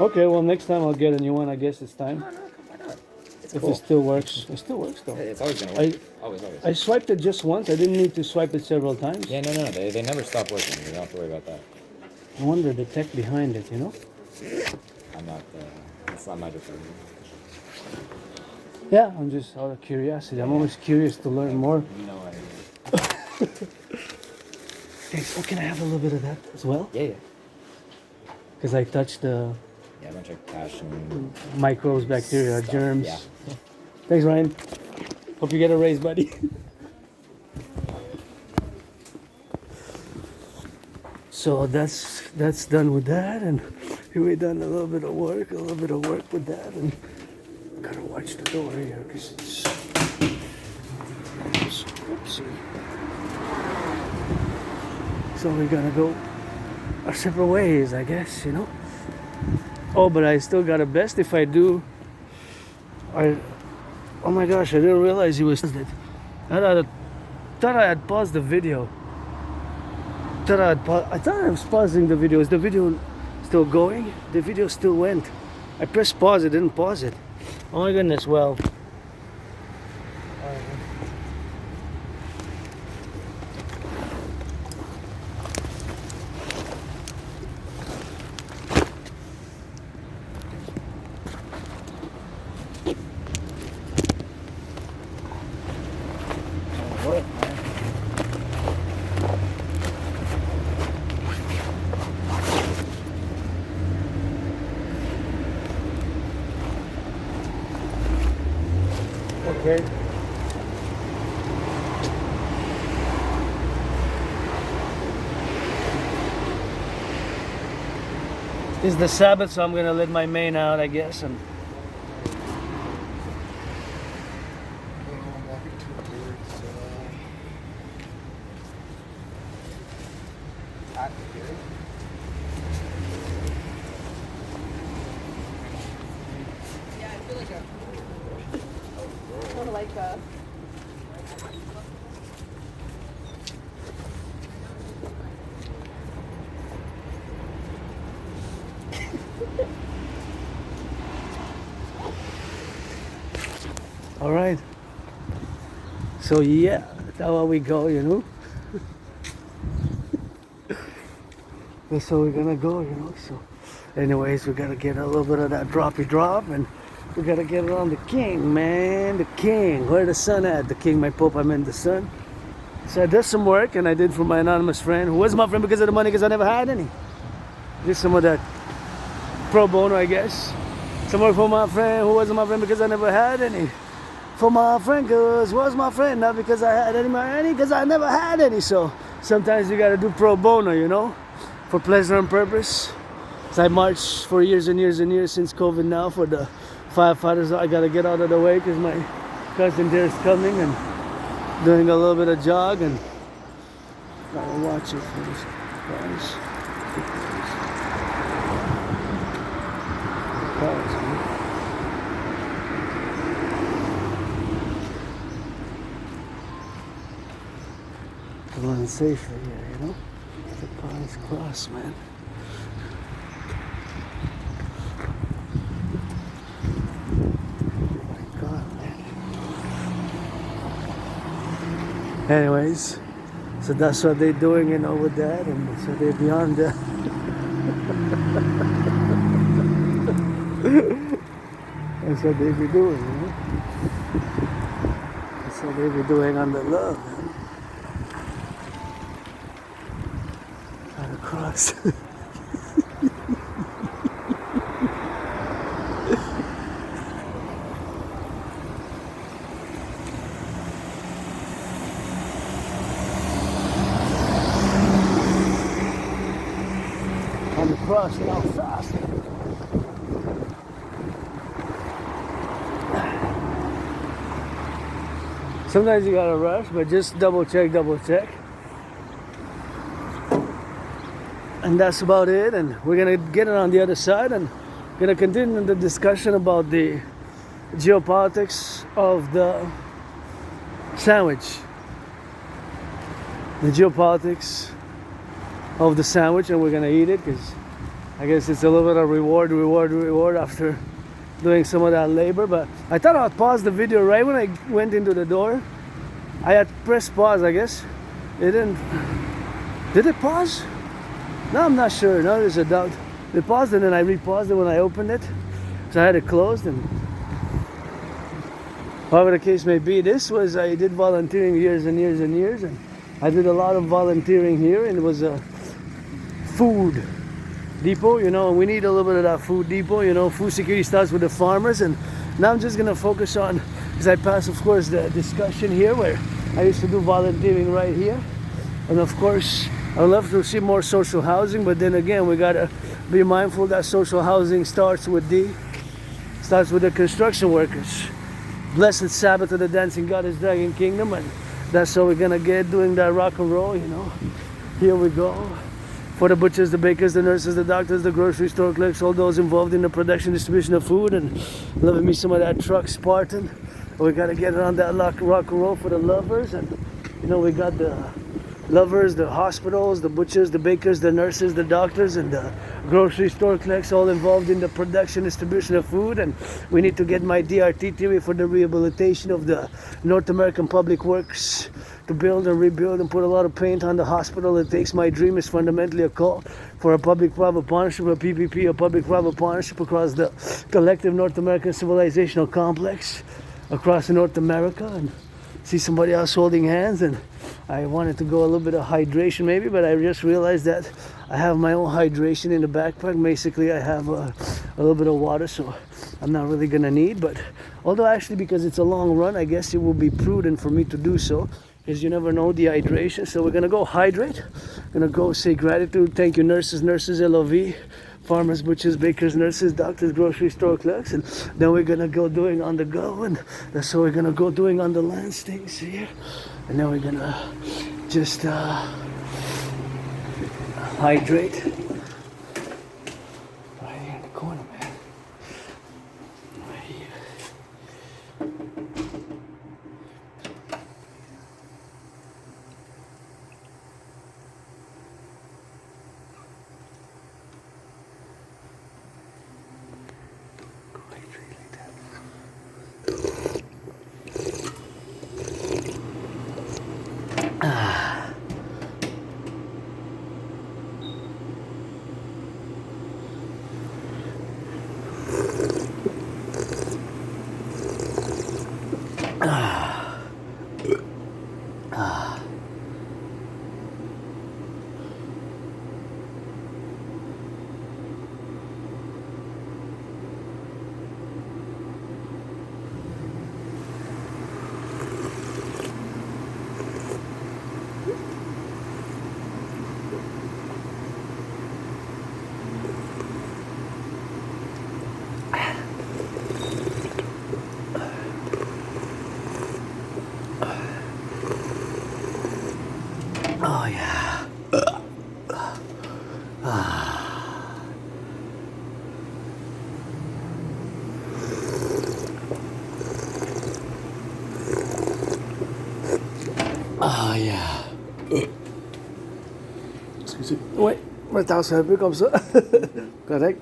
Speaker 1: Okay, well next time I'll get a new one. I guess it's time.
Speaker 3: Why not? It's
Speaker 1: If
Speaker 3: cool.
Speaker 1: it still works. It still works though.
Speaker 3: It's always gonna work. Always.
Speaker 1: I swiped it just once. I didn't need to swipe it several times.
Speaker 3: Yeah, no. They never stop working. You don't have to worry about that.
Speaker 1: I wonder the tech behind it, you know?
Speaker 3: I'm not. It's not my department.
Speaker 1: Yeah, I'm just out of curiosity. I'm always curious to learn more.
Speaker 3: You know what I mean?
Speaker 1: Thanks. Oh, can I have a little bit of that as well?
Speaker 3: Yeah.
Speaker 1: Because I touched the
Speaker 3: Yeah, a bunch of cash and
Speaker 1: microbes, bacteria,
Speaker 3: stuff.
Speaker 1: germs.
Speaker 3: Yeah.
Speaker 1: Thanks, Ryan. Hope you get a raise, buddy. So that's done with that, and here we done a little bit of work with that, and gotta watch the door here because it's oopsie. So we're gonna go our separate ways, I guess, you know. Oh, but I still got a best if I do. Oh my gosh, I didn't realize he was it. I thought I had paused the video. I thought I was pausing the video. Is the video still going? The video still went. I pressed pause, it didn't pause it. Oh my goodness, well. Okay. It's the Sabbath, so I'm gonna let my main out, I guess, and
Speaker 2: Yeah, I feel like sort of like a.
Speaker 1: all right. So yeah, that's how we go, you know. That's how we're gonna go, you know. So, anyways, we gotta get a little bit of that droppy drop, and we gotta get around the king, man. The king. Where the sun at? The king, my pope. I meant the sun. So I did some work, and I did for my anonymous friend, who was my friend because of the money, because I never had any. Did some of that pro bono, I guess. Some work for my friend, who wasn't my friend because I never had any. For my friend, cause was my friend, not because I had any, because I never had any. So sometimes you gotta do pro bono, you know, for pleasure and purpose. So I marched for years and years and years since COVID now for the firefighters. I gotta get out of the way because my cousin there is coming and doing a little bit of jog, and gotta watch it for these guys. Cars, man. Running safely here, you know? The Pines Cross, man. Oh my God, man. Anyways, so that's what they're doing, you know, with that, and so they're beyond that. That's what they be doing, you know? That's what they be doing on the love, man. Cross. On the cross now fast. Sometimes you gotta rush, but just double check. And that's about it, and we're gonna get it on the other side, and gonna continue the discussion about the geopolitics of the sandwich. The geopolitics of the sandwich, and we're gonna eat it because I guess it's a little bit of reward after doing some of that labor. But I thought I'd pause the video right when I went into the door. I had pressed pause, I guess. It didn't. Did it pause? No, I'm not sure. No, there's a doubt. It paused and then I repaused it when I opened it. So I had it closed, and however the case may be, I did volunteering years and years and years, and I did a lot of volunteering here, and it was a food depot, you know, and we need a little bit of that food depot, you know. Food security starts with the farmers, and now I'm just gonna focus on, because I passed, of course, the discussion here where I used to do volunteering right here, and of course I would love to see more social housing, but then again we gotta be mindful that social housing starts with the construction workers. Blessed Sabbath of the dancing goddess dragon kingdom, and that's how we're gonna get doing that rock and roll, you know. Here we go. For the butchers, the bakers, the nurses, the doctors, the grocery store clerks, all those involved in the production, distribution of food, and loving me some of that truck Spartan. We gotta get on that rock and roll for the lovers, and you know, we got the lovers, the hospitals, the butchers, the bakers, the nurses, the doctors, and the grocery store clerks, all involved in the production, distribution of food. And we need to get my DRT theory for the rehabilitation of the North American public works, to build and rebuild and put a lot of paint on the hospital. It takes my dream is fundamentally a call for a public-private partnership, a PPP, a public-private partnership across the collective North American civilizational complex across North America, and see somebody else holding hands. And I wanted to go a little bit of hydration maybe, but I just realized that I have my own hydration in the backpack. Basically I have a little bit of water, so I'm not really gonna need. But although actually, because it's a long run, I guess it will be prudent for me to do so, because you never know dehydration. So we're gonna go hydrate, gonna go say gratitude, thank you nurses, LOV, farmers, butchers, bakers, nurses, doctors, grocery store clerks, and then we're gonna go doing on the go, and that's what we're gonna go doing on the land things here. And then we're gonna just hydrate right here in the corner, man. Right here. Oh yeah. Ah yeah. Excusez. Ouais, maintenant c'est un peu comme ça. Correct.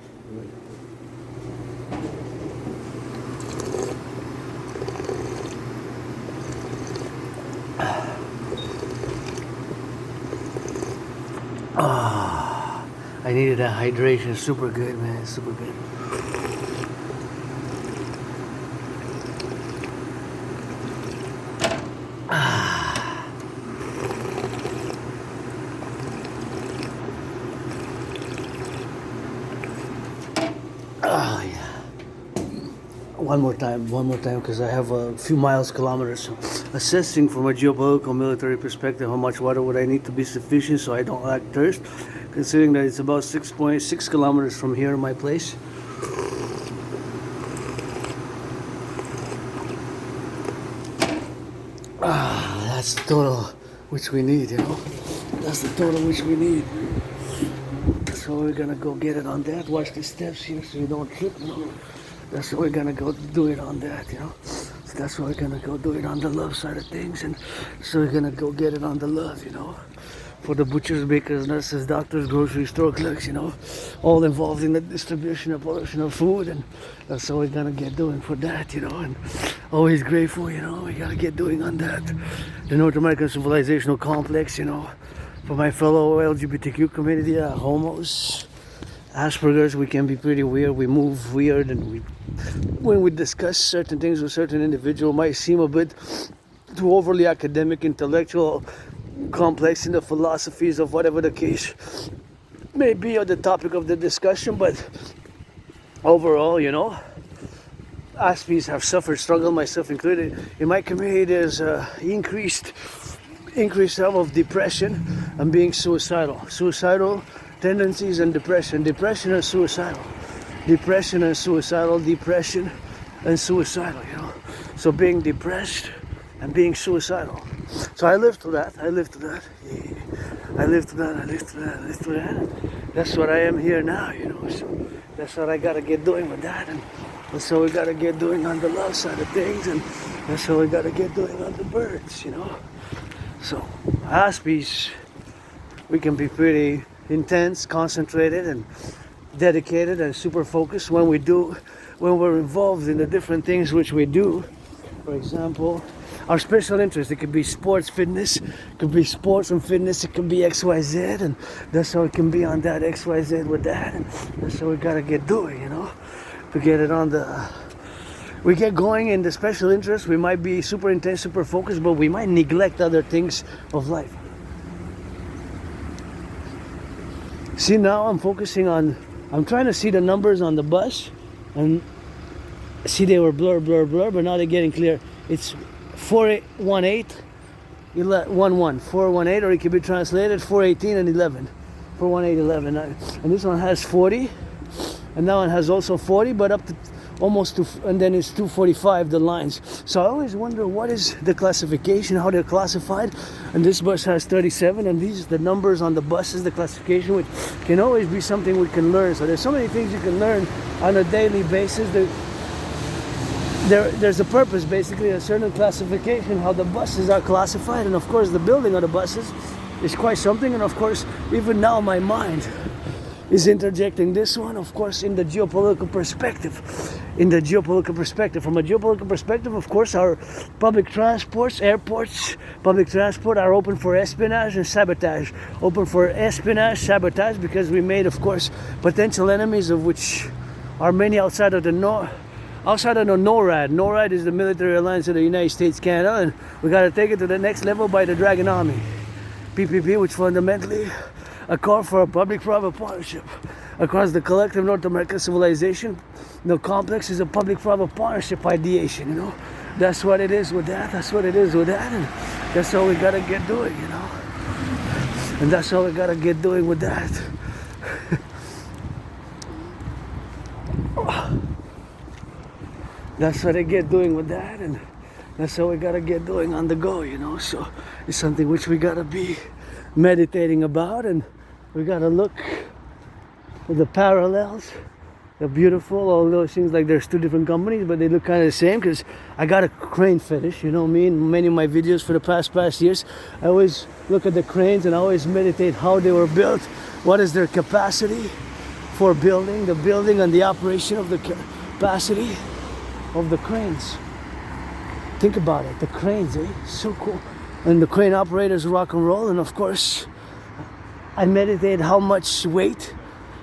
Speaker 1: Ah, I needed that hydration. Super good, man. Super good. Oh yeah. One more time, because I have a few kilometers. So assessing from a geopolitical military perspective, how much water would I need to be sufficient so I don't lack thirst, considering that it's about 6.6 kilometers from here, my place. That's the total which we need, you know. That's the total which we need. So we're gonna go get it on that. Watch the steps here so you don't trip, you know. that's what we're gonna go do it on that, you know. So that's what we're gonna go do it on the love side of things, and so we're gonna go get it on the love, you know. For the butchers, bakers, nurses, doctors, grocery store clerks, you know, all involved in the distribution and production of food, and that's what we're gonna get doing for that, you know. And always grateful, you know, we gotta get doing on that. The North American civilizational complex, you know, for my fellow LGBTQ community, homos, Asperger's, we can be pretty weird, we move weird, and when we discuss certain things with certain individual, might seem a bit too overly academic, intellectual, complex in the philosophies of whatever the case may be or the topic of the discussion, but overall, you know, Aspies have suffered, struggled, myself included. In my community, there's increased level of depression and being suicidal tendencies and depression and suicidal, depression and suicidal, depression and suicidal, you know. So being depressed and being suicidal. So I live through that. That's what I am here now, you know. So that's what I gotta get doing with that, and that's what we gotta get doing on the love side of things, and that's what we gotta get doing on the birds, you know. So Aspies, we can be pretty intense, concentrated, and dedicated, and super focused when we're involved in the different things which we do. For example, our special interest, it could be sports, fitness, it could be sports and fitness, it could be XYZ, and that's how it can be on that XYZ with that, and that's what we gotta get doing, you know, to get it on the, we get going in the special interest, we might be super intense, super focused, but we might neglect other things of life. See, now I'm focusing on, I'm trying to see the numbers on the bus, and see they were blur, but now they're getting clear. It's 418, 11, 418, or it could be translated 418 and 11, 418, 11. And this one has 40, and that one has also 40, but up to almost to, and then it's 245, the lines. So I always wonder what is the classification, how they're classified. And this bus has 37, and these the numbers on the buses, the classification, which can always be something we can learn. So there's so many things you can learn on a daily basis. There's a purpose, basically, a certain classification, how the buses are classified, and of course the building of the buses is quite something. And of course, even now my mind is interjecting this one, of course, in the geopolitical perspective. From a geopolitical perspective, of course, our public transports, airports, public transport are open for espionage and sabotage. Open for espionage, sabotage, because we made, of course, potential enemies, of which are many outside of the NORAD. NORAD is the military alliance of the United States, Canada, and we got to take it to the next level by the Dragon Army. PPP, which fundamentally a call for a public-private partnership across the collective North American civilization. The complex is a public-private partnership ideation, you know. That's what it is with that, and that's all we got to get doing, you know. And that's all we got to get doing with that. That's what I get doing with that, and that's how we gotta get doing on the go, you know. So it's something which we gotta be meditating about, and we gotta look at the parallels. They're beautiful, all those things, like there's two different companies, but they look kind of the same, because I got a crane fetish, you know me, in many of my videos for the past years. I always look at the cranes and I always meditate how they were built, what is their capacity for building, the building and the operation of the capacity of the cranes. Think about it, the cranes, so cool. And the crane operators rock and roll, and of course I meditate how much weight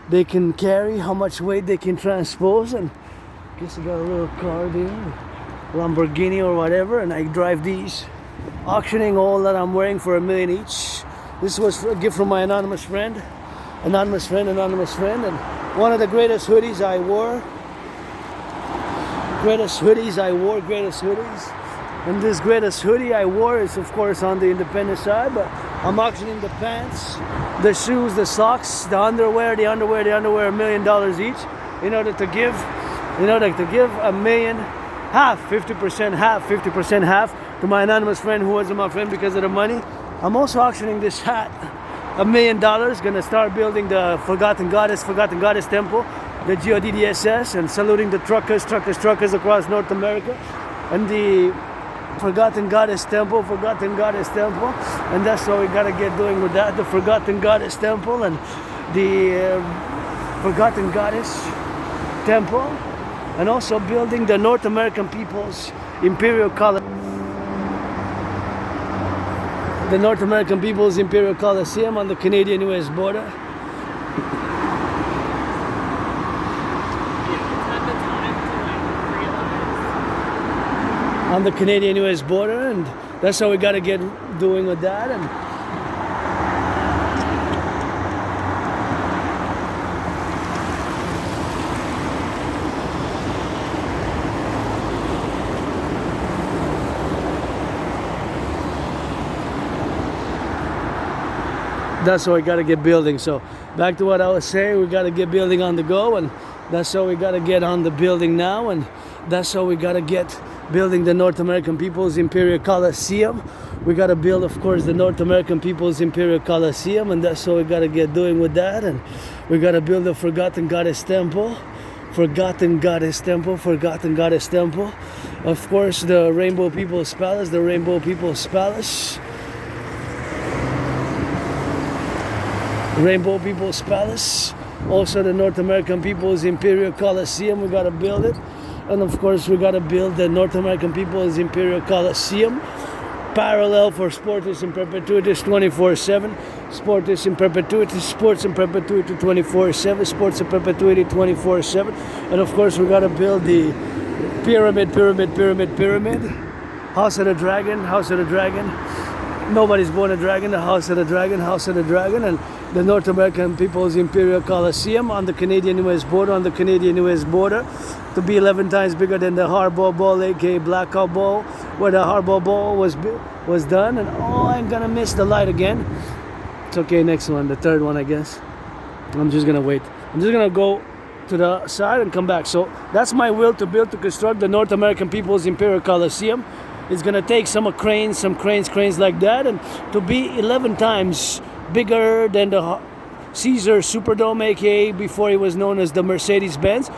Speaker 1: they can carry, how much weight they can transpose. And I guess I got a little car there, Lamborghini or whatever, and I drive these, auctioning all that I'm wearing for $1 million each. This was a gift from my anonymous friend, and one of the greatest hoodies I wore. Greatest hoodies. And this greatest hoodie I wore is, of course, on the independent side, but I'm auctioning the pants, the shoes, the socks, the underwear, $1 million each, in order to give $1 million, 50% half to my anonymous friend who wasn't my friend because of the money. I'm also auctioning this hat, $1 million, gonna start building the Forgotten Goddess Temple the GODDSS, and saluting the truckers across North America, and the Forgotten Goddess Temple, and that's what we gotta get doing with that. The Forgotten Goddess Temple and the Forgotten Goddess Temple, and also building the North American People's Imperial the North American People's Imperial Coliseum on the Canadian-US border. On the Canadian-US border, and that's how we got to get doing with that. And that's how we got to get building. So back to what I was saying, we got to get building on the go, and that's how we got to get on the building now, and that's how we got to get building the North American People's Imperial Coliseum. We got to build, of course, the North American People's Imperial Coliseum, and that's what we got to get doing with that. And we got to build the Forgotten Goddess Temple. Forgotten Goddess Temple. Of course, the Rainbow People's Palace. Also the North American People's Imperial Coliseum. We got to build it. And of course, we got to build the North American People's Imperial Coliseum, parallel for Sportus in Perpetuitis 24/7, Sportus in Perpetuitis, Sports in Perpetuity 24/7, Sports in Perpetuity 24/7, and of course, we got to build the pyramid, House of the Dragon. Nobody's born a dragon, the House of the Dragon, and the North American People's Imperial Coliseum on the Canadian-US border, to be 11 times bigger than the Hardball Ball, aka Blackout Ball, where the Hardball Ball was done. And I'm gonna miss the light again. It's okay, next one, the third one, I guess. I'm just gonna wait. I'm just gonna go to the side and come back. So that's my will to construct the North American People's Imperial Coliseum. It's gonna take some cranes like that, and to be 11 times bigger than the Caesar Superdome, aka before it was known as the Mercedes-Benz,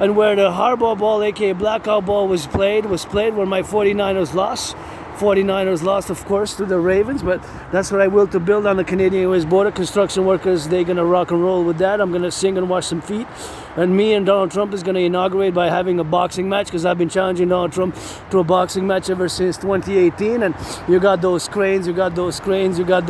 Speaker 1: and where the Hardball Ball, aka Blackout Ball, was played where my 49ers lost. 49ers lost, of course, to the Ravens, but that's what I will to build on the Canadian-US border. Construction workers, they're gonna rock and roll with that. I'm gonna sing and wash some feet, and me and Donald Trump is gonna inaugurate by having a boxing match, because I've been challenging Donald Trump to a boxing match ever since 2018. And you got those cranes there, and you got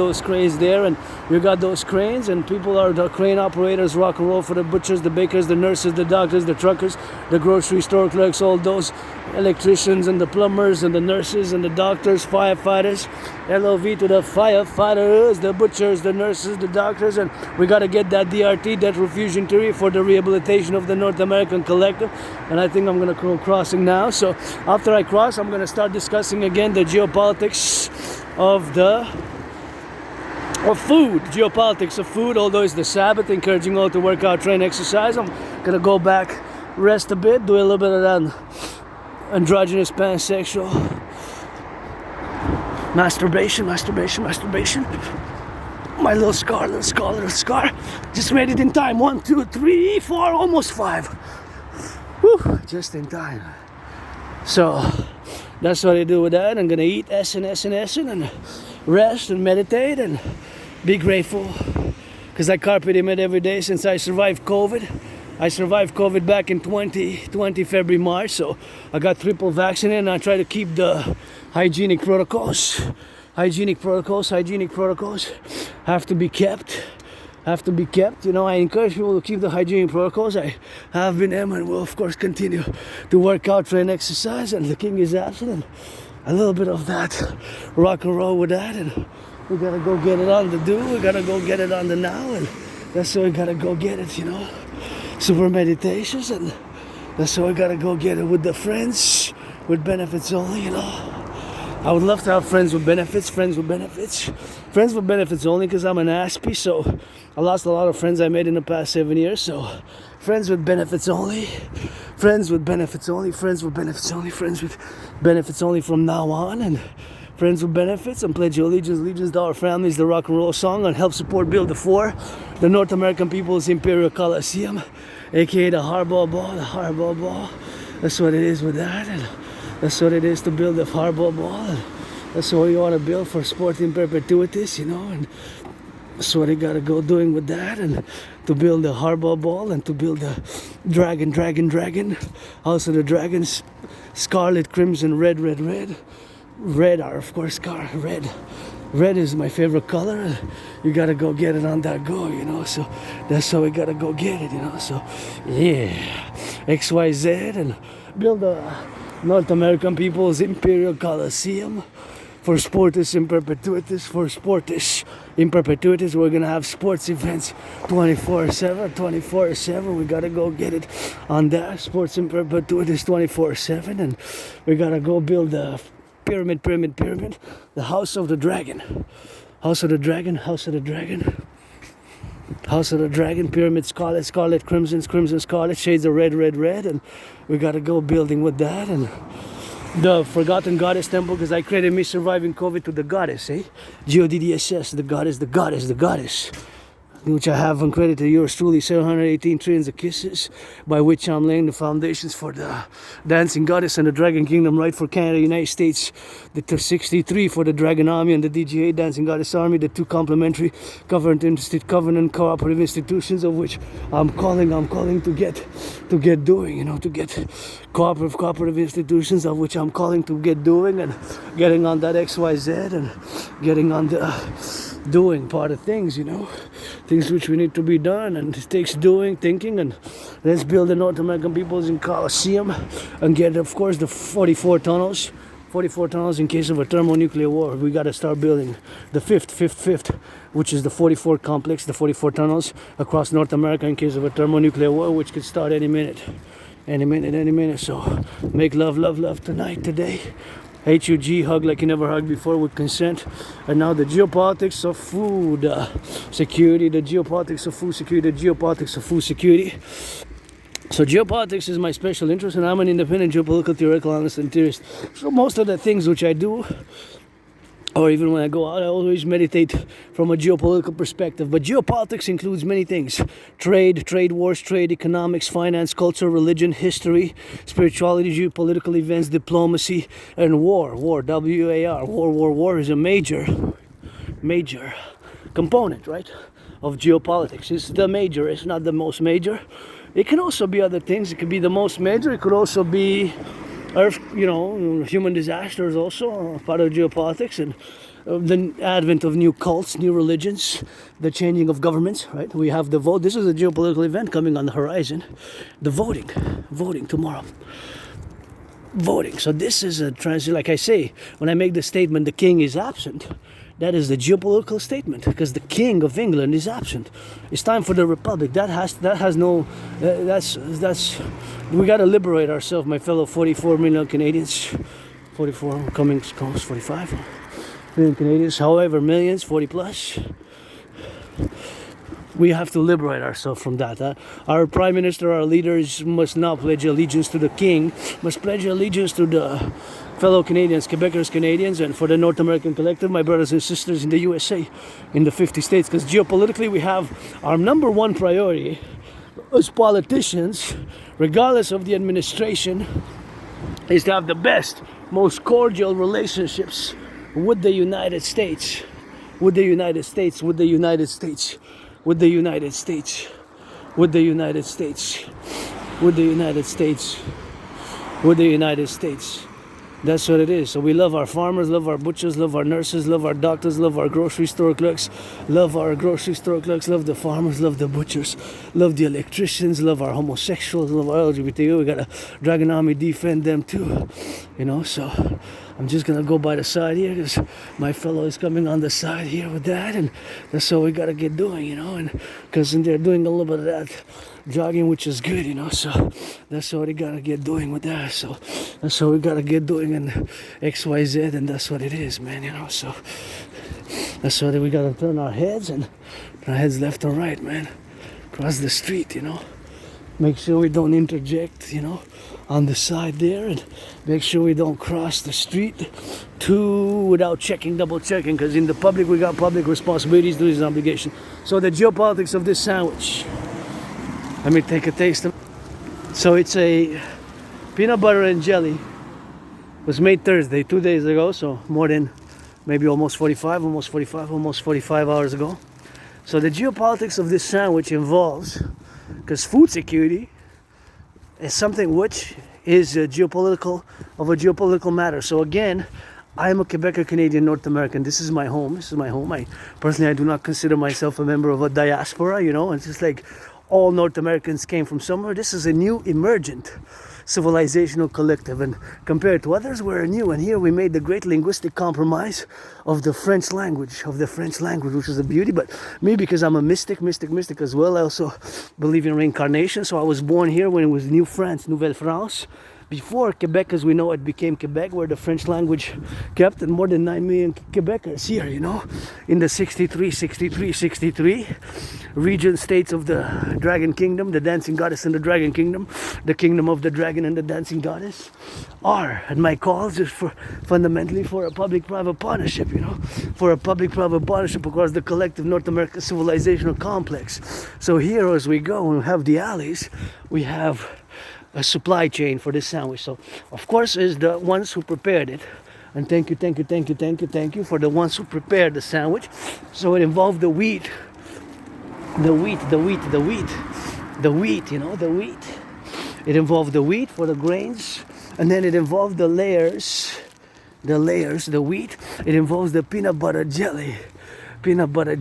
Speaker 1: those cranes, and people are the crane operators, rock and roll for the butchers, the bakers, the nurses, the doctors, the truckers, the grocery store clerks, all those electricians and the plumbers and the nurses and the doctors, firefighters, LOV to the firefighters, the butchers, the nurses, the doctors. And we got to get that DRT, that refusion theory, for the rehabilitation of the North American Collective. And I think I'm going to go crossing now. So after I cross, I'm going to start discussing again the geopolitics of food, although it's the Sabbath, encouraging all to work out, train, exercise. I'm going to go back, rest a bit, do a little bit of that androgynous pansexual masturbation. My little scar. Just made it in time. 1, 2, 3, 4, almost 5. Whew, just in time. So that's what I do with that. I'm gonna eat and rest and meditate and be grateful, because I carpe diem it every day since I survived COVID. I survived COVID back in 2020, February, March, so I got triple vaccinated, and I try to keep the hygienic protocols. Hygienic protocols have to be kept. You know, I encourage people to keep the hygienic protocols. I have been and will, of course, continue to work out, train, exercise, and the king is absent. And a little bit of that rock and roll with that, and we gotta go get it on the do. We gotta go get it on the now, and that's how we gotta go get it, you know. Super meditations, and that's how I gotta go get it with the friends, with benefits only, you know. I would love to have friends with benefits only, because I'm an Aspie, so I lost a lot of friends I made in the past 7 years. So friends with benefits only from now on, and friends with benefits, and pledge your allegiance to our families, the rock and roll song, and help support Build the 4. the North American People's Imperial Coliseum, aka the Harbor Ball. The Harbor Ball. That's what it is with that, and that's what it is to build the Harbor Ball. And that's what you want to build for sporting perpetuities, you know, and that's what you gotta go doing with that, and to build the Harbor Ball and to build the Dragon, House of the Dragons, Scarlet, Crimson, Red. Red are of course red. Red is my favorite color. You gotta go get it on that go, you know. So that's how we gotta go get it, you know. So yeah, XYZ, and build a North American People's Imperial Coliseum for sportists in perpetuities. For sportists in perpetuities, we're gonna have sports events 24/7. We gotta go get it on that. Sports in perpetuities 24/7, and we gotta go build the pyramid, the House of the Dragon, House of the Dragon, pyramid, scarlet, crimson, scarlet, shades of red, and we gotta go building with that. And the Forgotten Goddess Temple, because I credited me surviving COVID to the goddess, GODDSS, the goddess, which I have uncredited to yours truly, 718 trillions of kisses, by which I'm laying the foundations for the Dancing Goddess and the Dragon Kingdom, right, for Canada, United States, the 63 for the Dragon Army and the DGA, Dancing Goddess Army, the two complementary covenant cooperative institutions, of which I'm calling to get doing, you know, to get cooperative institutions, of which I'm calling to get doing, and getting on that XYZ, and getting on the doing part of things, you know, things which we need to be done, and it takes doing, thinking, and let's build the North American People's in Coliseum, and get, of course, the 44 tunnels in case of a thermonuclear war. We got to start building the fifth, which is the 44 complex, the 44 tunnels across North America in case of a thermonuclear war, which could start any minute. So make love tonight, today. HUG, hug like you never hugged before with consent. And now the geopolitics of food security, the geopolitics of food security. So geopolitics is my special interest, and I'm an independent geopolitical theoretical analyst and theorist. So most of the things which I do, or even when I go out, I always meditate from a geopolitical perspective. But geopolitics includes many things: trade wars, trade, economics, finance, culture, religion, history, spirituality, geopolitical events, diplomacy, and war. W-A-R. War is a major component, right, of geopolitics. It's the major, it's not the most major. It can also be other things. It could be the most major. It could also be Earth, you know, human disasters also part of geopolitics, and the advent of new cults, new religions, the changing of governments, right? We have the vote. This is a geopolitical event coming on the horizon. The voting tomorrow. So this is a transition. Like I say, when I make the statement, the king is absent, that is the geopolitical statement, because the king of England is absent. It's time for the republic. That's we got to liberate ourselves, my fellow 44 million Canadians. 44 coming close, 45 million Canadians, however, millions, 40 plus. We have to liberate ourselves from that. Our prime minister, our leaders must not pledge allegiance to the king, must pledge allegiance to the fellow Canadians, Quebecers, Canadians, and for the North American Collective, my brothers and sisters in the USA, in the 50 states. Because geopolitically, we have our number one priority as politicians, regardless of the administration, is to have the best, most cordial relationships with the United States. With the United States. That's what it is. So we love our farmers, love our butchers, love our nurses, love our doctors, love our grocery store clerks, love the farmers, love the butchers, love the electricians, love our homosexuals, love our LGBT. We got a Dragon Army, defend them too, you know. So I'm just gonna go by the side here because my fellow is coming on the side here with that, and that's what we gotta get doing, you know. And because they're doing a little bit of that jogging, which is good, you know. So that's what we gotta get doing with that. So that's what we gotta get doing in XYZ, and that's what it is, man, you know. So that's what we gotta turn our heads left and right, man, across the street, you know. Make sure we don't interject, you know, on the side there, and make sure we don't cross the street too without checking, double checking, because in the public we got public responsibilities, duties, and obligations. So the geopolitics of this sandwich. Let me take a taste of it. So it's a peanut butter and jelly. It was made Thursday, 2 days ago, so more than maybe almost 45 hours ago. So the geopolitics of this sandwich involves, because food security is something which is a geopolitical matter. So again, I'm a Quebecer, Canadian, North American. This is my home. I personally, I do not consider myself a member of a diaspora, you know. It's just like all North Americans came from somewhere. This is a new emergent civilizational collective, and compared to others, we're new. And here we made the great linguistic compromise of the French language, which is a beauty. But me, because I'm a mystic as well, I also believe in reincarnation. So I was born here when it was New France, Nouvelle France. Before Quebec as we know it became Quebec, where the French language kept, and more than 9 million Quebecers here, you know, in the 63 region states of the Dragon Kingdom, the Dancing Goddess and the Dragon Kingdom, the Kingdom of the Dragon and the Dancing Goddess are, and my calls is for fundamentally for a public-private partnership, you know, for a public-private partnership across the collective North American civilizational complex. So here as we go and we have the alleys, we have a supply chain for this sandwich. So of course is the ones who prepared it, and thank you for the ones who prepared the sandwich. So it involved the wheat, you know, the wheat. It involved the wheat for the grains, and then it involved the layers, the wheat. It involves the peanut butter jelly, the peanut butter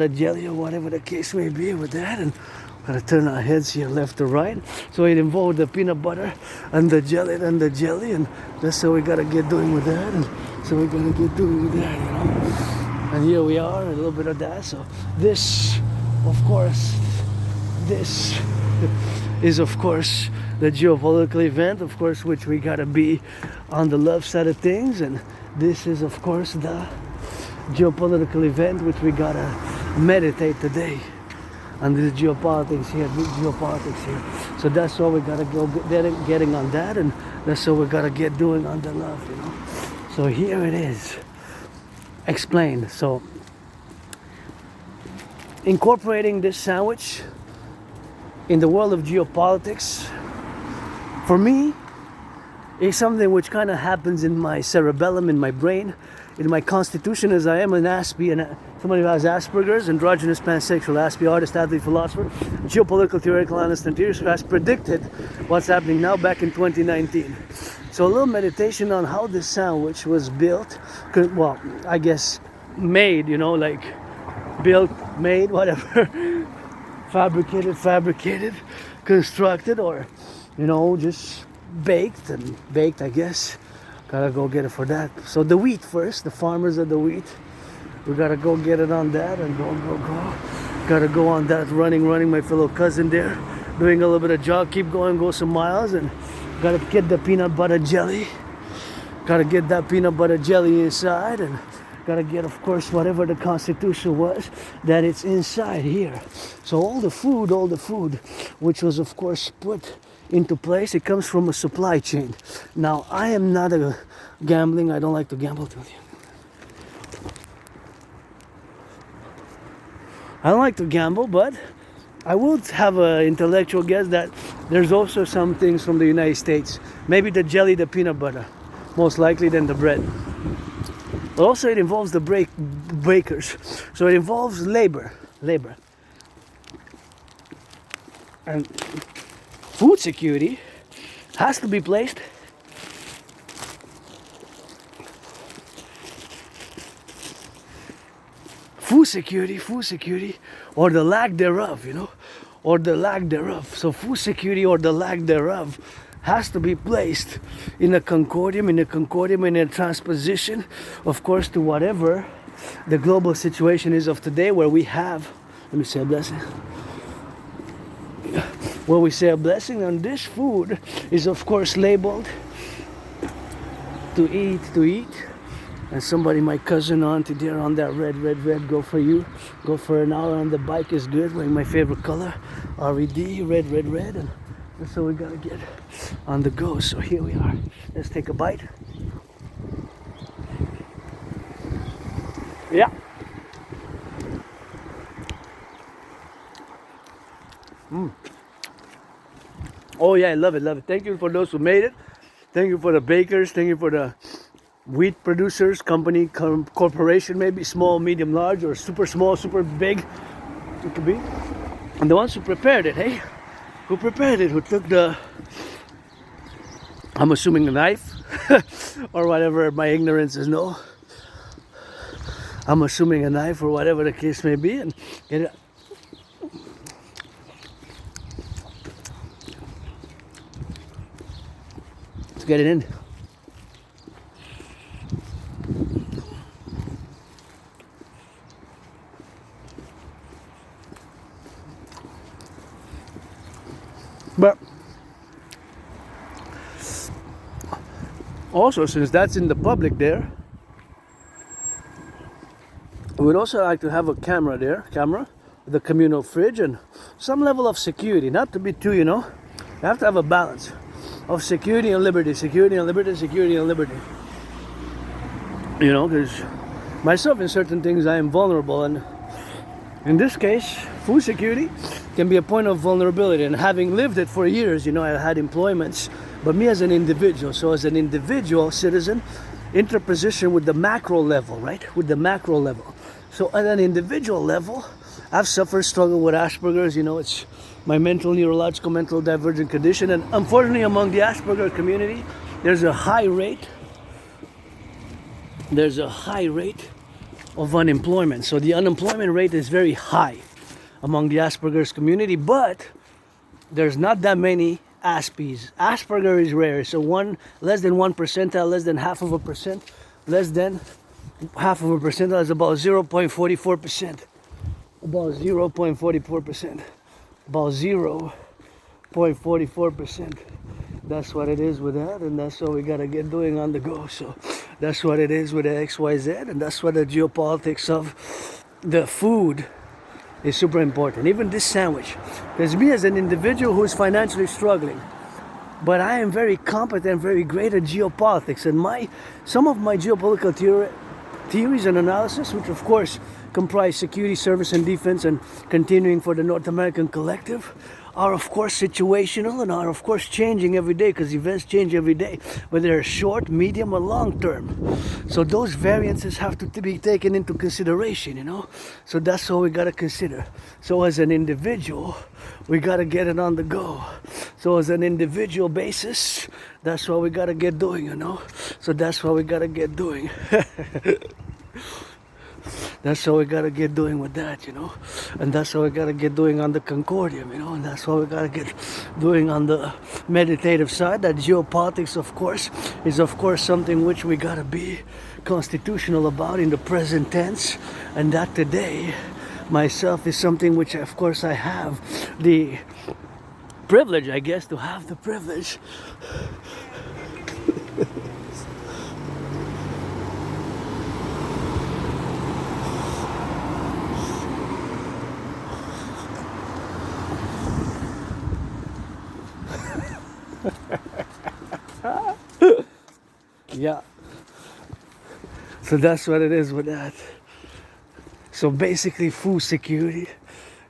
Speaker 1: jelly, or whatever the case may be with that. And gotta turn our heads here left to right. So it involved the peanut butter and the jelly, and that's how we gotta get doing with that, and so we're gonna get doing with that, you know. And here we are, a little bit of that. So this, of course, this is of course the geopolitical event, of course, which we gotta be on the love side of things, and this is of course the geopolitical event which we gotta meditate today. And this geopolitics here. So that's what we gotta go getting on that, and that's what we gotta get doing on the love, you know. So here it is, explained. So incorporating this sandwich in the world of geopolitics, for me, is something which kind of happens in my cerebellum, in my brain, in my constitution, as I am an Aspie, and somebody who has Asperger's, androgynous pansexual Aspie, artist, athlete, philosopher, geopolitical, theoretical, analyst, and theorist, who has predicted what's happening now back in 2019. So a little meditation on how this sandwich was built, well, I guess made, you know, like built, made, whatever, fabricated, constructed, or, you know, just baked, I guess. Gotta go get it for that. So the wheat first, the farmers of the wheat. We gotta go get it on that, and go. Gotta go on that, running, my fellow cousin there, doing a little bit of jog, keep going, go some miles, and gotta get the peanut butter jelly. Gotta get that peanut butter jelly inside, and gotta get, of course, whatever the constitution was, that it's inside here. So all the food, which was, of course, put into place, it comes from a supply chain. Now, I am not a gambling, I don't like to gamble. I don't like to gamble, but I would have an intellectual guess that there's also some things from the United States. Maybe the jelly, the peanut butter, most likely than the bread. But also it involves the bakers. So it involves labor. And food security has to be placed food security, or the lack thereof, you know, So food security or the lack thereof has to be placed in a concordium, in a transposition, of course, to whatever the global situation is of today, where we have, let me say a blessing. Where we say a blessing, and this food is of course labeled to eat. And somebody, my cousin, auntie there on that red, go for you. Go for an hour on the bike is good, wearing my favorite color, RED, red, and And so we gotta get on the go. So here we are. Let's take a bite. Yeah. Oh yeah, I love it, love it. Thank you for those who made it. Thank you for the bakers. Thank you for the wheat producers, company, corporation, maybe small, medium, large, or super small, super big. It could be. And the ones who prepared it, hey? Who prepared it? Who took the, I'm assuming the knife, or whatever my ignorance is, no. I'm assuming a knife or whatever the case may be, and get it. Let's get it in. But also, since that's in the Publik there, we would also like to have a camera there, with a communal fridge and some level of security, not to be too, you have to have a balance of security and liberty, security and liberty, security and liberty. Because myself in certain things I am vulnerable, and in this case, food security can be a point of vulnerability. And having lived it for years, I had employments, but me as an individual, so as an individual citizen, interposition with the macro level, right? With the macro level. So at an individual level, I've suffered, struggled with Asperger's, it's my neurological mental divergent condition. And unfortunately, among the Asperger community, there's a high rate of unemployment. So the unemployment rate is very high among the Asperger's community, but there's not that many Aspies. Asperger is rare, so less than 1%, less than half of a percent, less than half of a percentile is about 0.44%. About 0.44%. About 0.44%. That's what it is with that, and that's what we gotta get doing on the go. So that's what it is with the XYZ, and that's what the geopolitics of the food is super important. Even this sandwich. There's me as an individual who is financially struggling, but I am very competent, very great at geopolitics, and some of my geopolitical theories and analysis, which of course comprise security, service, and defense, and continuing for the North American Collective, are of course situational and are of course changing every day, because events change every day, whether they're short, medium, or long term. So those variances have to be taken into consideration, So that's what we gotta consider. So as an individual, we gotta get it on the go. So as an individual basis, that's what we gotta get doing, So that's what we gotta get doing. That's what we gotta get doing with that, and that's what we gotta get doing on the Concordium, and that's what we gotta get doing on the meditative side. That geopolitics, of course, is of course something which we gotta be constitutional about in the present tense, and that today myself is something which of course I have the privilege, I guess, to have the privilege yeah. So that's what it is with that. So basically, food security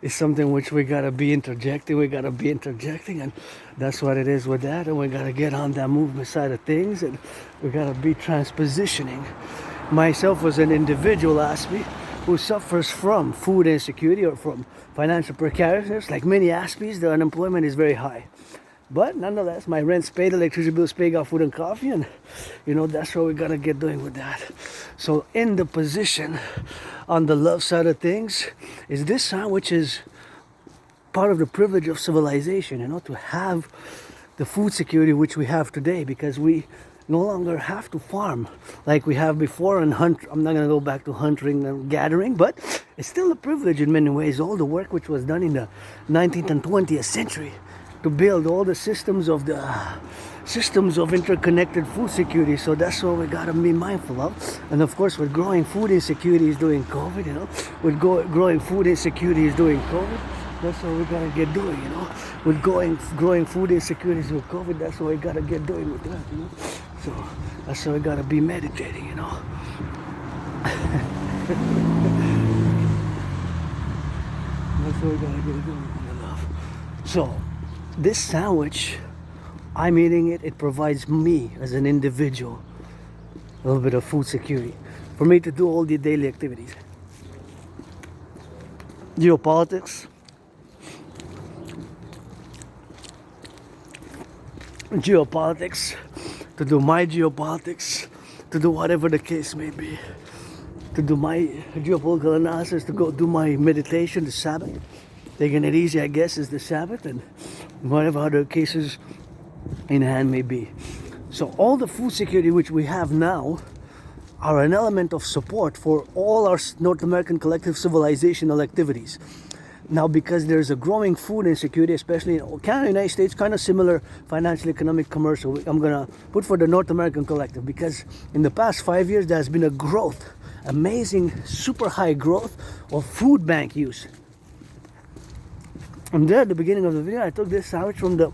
Speaker 1: is something which we gotta be interjecting. And that's what it is with that. And we gotta get on that movement side of things, and we gotta be transpositioning. Myself as an individual Aspie who suffers from food insecurity or from financial precariousness, like many Aspies, the unemployment is very high. But nonetheless, my rent's paid, electricity bill's paid, got food and coffee, and that's what we gotta get doing with that. So in the position on the love side of things is this side, which is part of the privilege of civilization, to have the food security which we have today, because we no longer have to farm like we have before and hunt. I'm not gonna go back to hunting and gathering, but it's still a privilege in many ways. All the work which was done in the 19th and 20th century to build all the systems of interconnected food security. So that's what we gotta be mindful of. And of course, with growing food insecurities during COVID, with growing food insecurities during COVID, That's what we gotta get doing, you know. With growing food insecurities with COVID, that's what we gotta get doing with that, you know. So that's what we gotta be meditating, you know. That's what we gotta get doing, my love. So this sandwich, I'm eating it, it provides me as an individual a little bit of food security for me to do all the daily activities. Geopolitics, to do my geopolitics, to do whatever the case may be, to do my geopolitical analysis, to go do my meditation, the Sabbath. Taking it easy, I guess, is the Sabbath, and whatever other cases in hand may be. So all the food security which we have now are an element of support for all our North American collective civilizational activities. Now, because there's a growing food insecurity, especially in Canada, United States, kind of similar financial, economic, commercial, I'm going to put for the North American collective, because in the past 5 years, there's been a growth, amazing, super high growth of food bank use. And there at the beginning of the video, I took this sandwich from the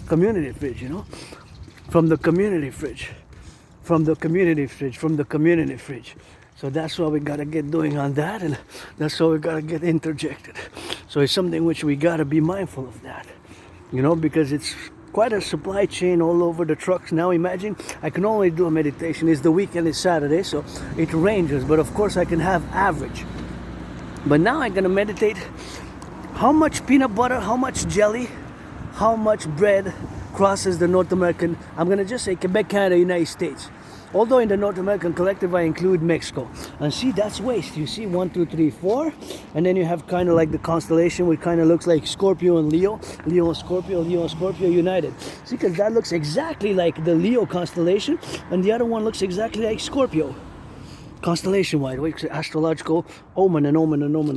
Speaker 1: community fridge, you know, from the community fridge. So that's what we gotta get doing on that, and that's what we gotta get interjected. So it's something which we gotta be mindful of that, you know, because it's quite a supply chain all over the trucks. Now imagine, I can only do a meditation. It's the weekend, it's Saturday, so it ranges, but of course I can have average. But now I'm gonna meditate how much peanut butter, how much jelly, how much bread crosses the North American, I'm going to just say Quebec, Canada, United States. Although in the North American collective I include Mexico. And see, that's waste. You see 1, 2, 3, 4. And then you have kind of like the constellation which kind of looks like Scorpio and Leo. Leo and Scorpio united. See, because that looks exactly like the Leo constellation. And the other one looks exactly like Scorpio. Constellation-wide, astrological omen,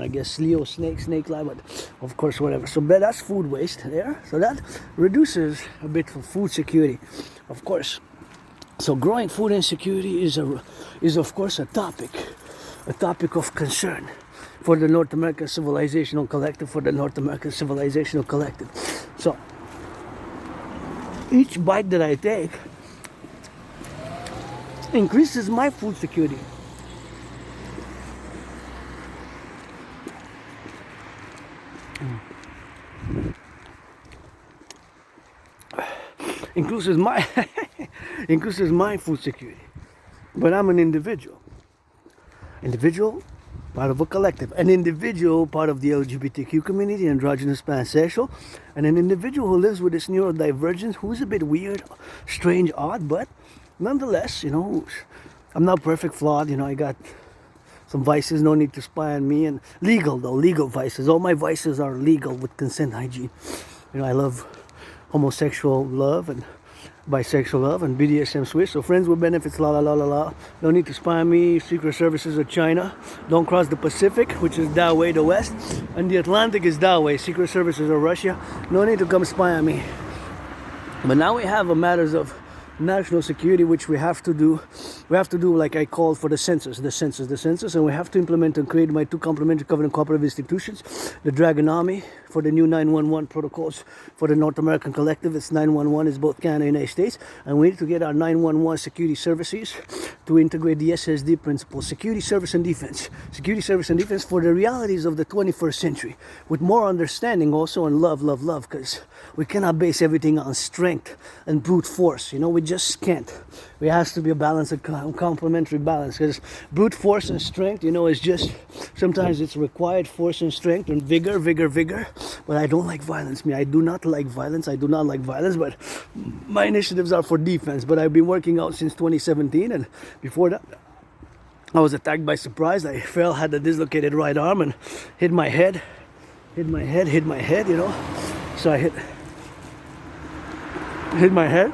Speaker 1: I guess. Leo, snake lie, but of course, whatever. So that's food waste there. So that reduces a bit for food security, of course. So growing food insecurity is of course a topic of concern for the North American Civilizational Collective, So each bite that I take increases my food security. Increases my food security. But I'm an individual, part of a collective, an individual part of the LGBTQ community, androgynous, pansexual, and an individual who lives with this neurodivergence, who's a bit weird, strange, odd, but nonetheless, you know, I'm not perfect, flawed, you know, I got some vices, no need to spy on me, and legal vices. All my vices are legal with consent hygiene. You know, I love homosexual love and bisexual love and BDSM Swiss. So friends with benefits, la la la la la. No need to spy on me. Secret services of China. Don't cross the Pacific, which is that way, the West. And the Atlantic is that way. Secret services of Russia. No need to come spy on me. But now we have matters of national security, which we have to do like I called for the census, and we have to implement and create my 2 complementary covenant cooperative institutions, the Dragon Army for the new 911 protocols for the North American collective. It's 911 is both Canada and United States, and we need to get our 911 security services to integrate the SSD principles, security, service, and defense for the realities of the 21st century, with more understanding also, and love, because we cannot base everything on strength and brute force. You know, we just can't. There has to be a balance, a complementary balance, because brute force and strength, you know, is just, sometimes it's required force and strength and vigor, but I don't like violence. I do not like violence, but my initiatives are for defense. But I've been working out since 2017, and before that I was attacked by surprise. I fell, had a dislocated right arm, and hit my head, you know. So I hit my head,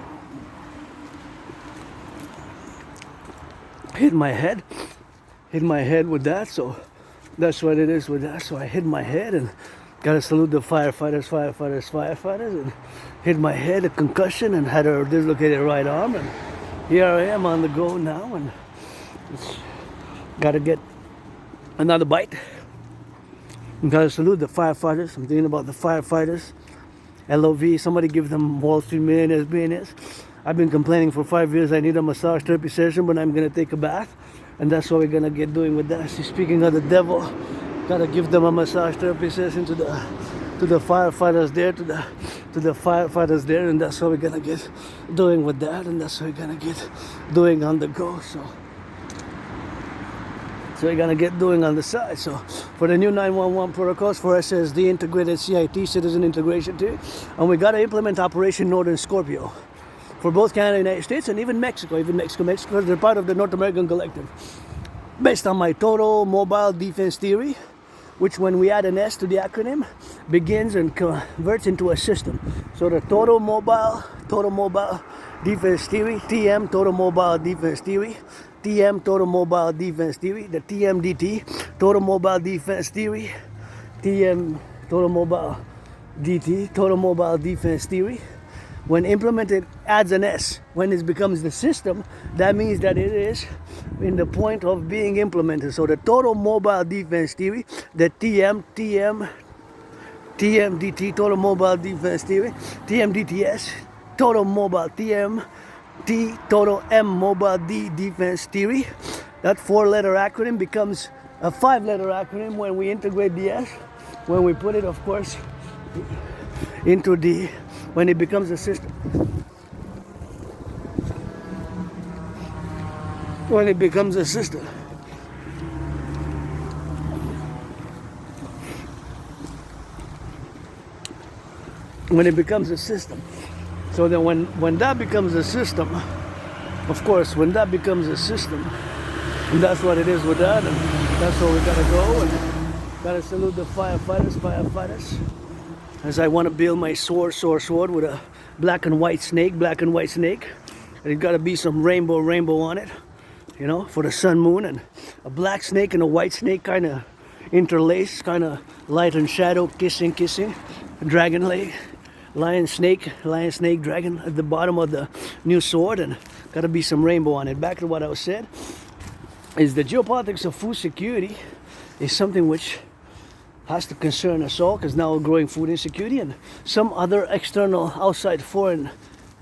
Speaker 1: with that. So that's what it is with that. So I hit my head, and gotta salute the firefighters, and hit my head, a concussion, and had a dislocated right arm. And here I am on the go now, and it's gotta get another bite. I'm gotta salute the firefighters. I'm thinking about the firefighters. LOV, somebody give them Wall Street millionaires. I've been complaining for 5 years I need a massage therapy session, but I'm gonna take a bath. And that's what we're gonna get doing with that. So speaking of the devil, gotta give them a massage therapy session to the firefighters there, to the firefighters there, and that's what we're gonna get doing with that, and that's what we're gonna get doing on the go. So we're gonna get doing on the side. So for the new 911 protocols for SSD, integrated CIT, citizen integration too, and we gotta implement Operation Northern Scorpio for both Canada and the United States, and even Mexico, because they're part of the North American Collective. Based on my total mobile defense theory, which when we add an S to the acronym, begins and converts into a system. So the total mobile defense theory, TM, total mobile defense theory, TM, total mobile defense theory, the TMDT, total mobile defense theory, TM, total mobile DT, total mobile defense theory. When implemented, adds an S. When it becomes the system, that means that it is in the point of being implemented. So the total mobile defense theory, the TMDT, total mobile defense theory, TMDTS, total mobile TMT, total M mobile D defense theory. That 4-letter acronym becomes a 5-letter acronym when we integrate the S, when we put it, of course, into the, when it becomes a system. When it becomes a system. When it becomes a system. So then when that becomes a system, of course, when that becomes a system, and that's what it is with that, and that's where we gotta go, and gotta salute the firefighters. As I want to build my sword with a black and white snake, and it gotta be some rainbow on it, you know, for the sun, moon, and a black snake and a white snake kind of interlaced, kind of light and shadow, kissing, dragon leg, lion snake, dragon at the bottom of the new sword, and gotta be some rainbow on it. Back to what I was said, is the geopolitics of food security is something which has to concern us all, because now we're growing food insecurity, and some other external outside foreign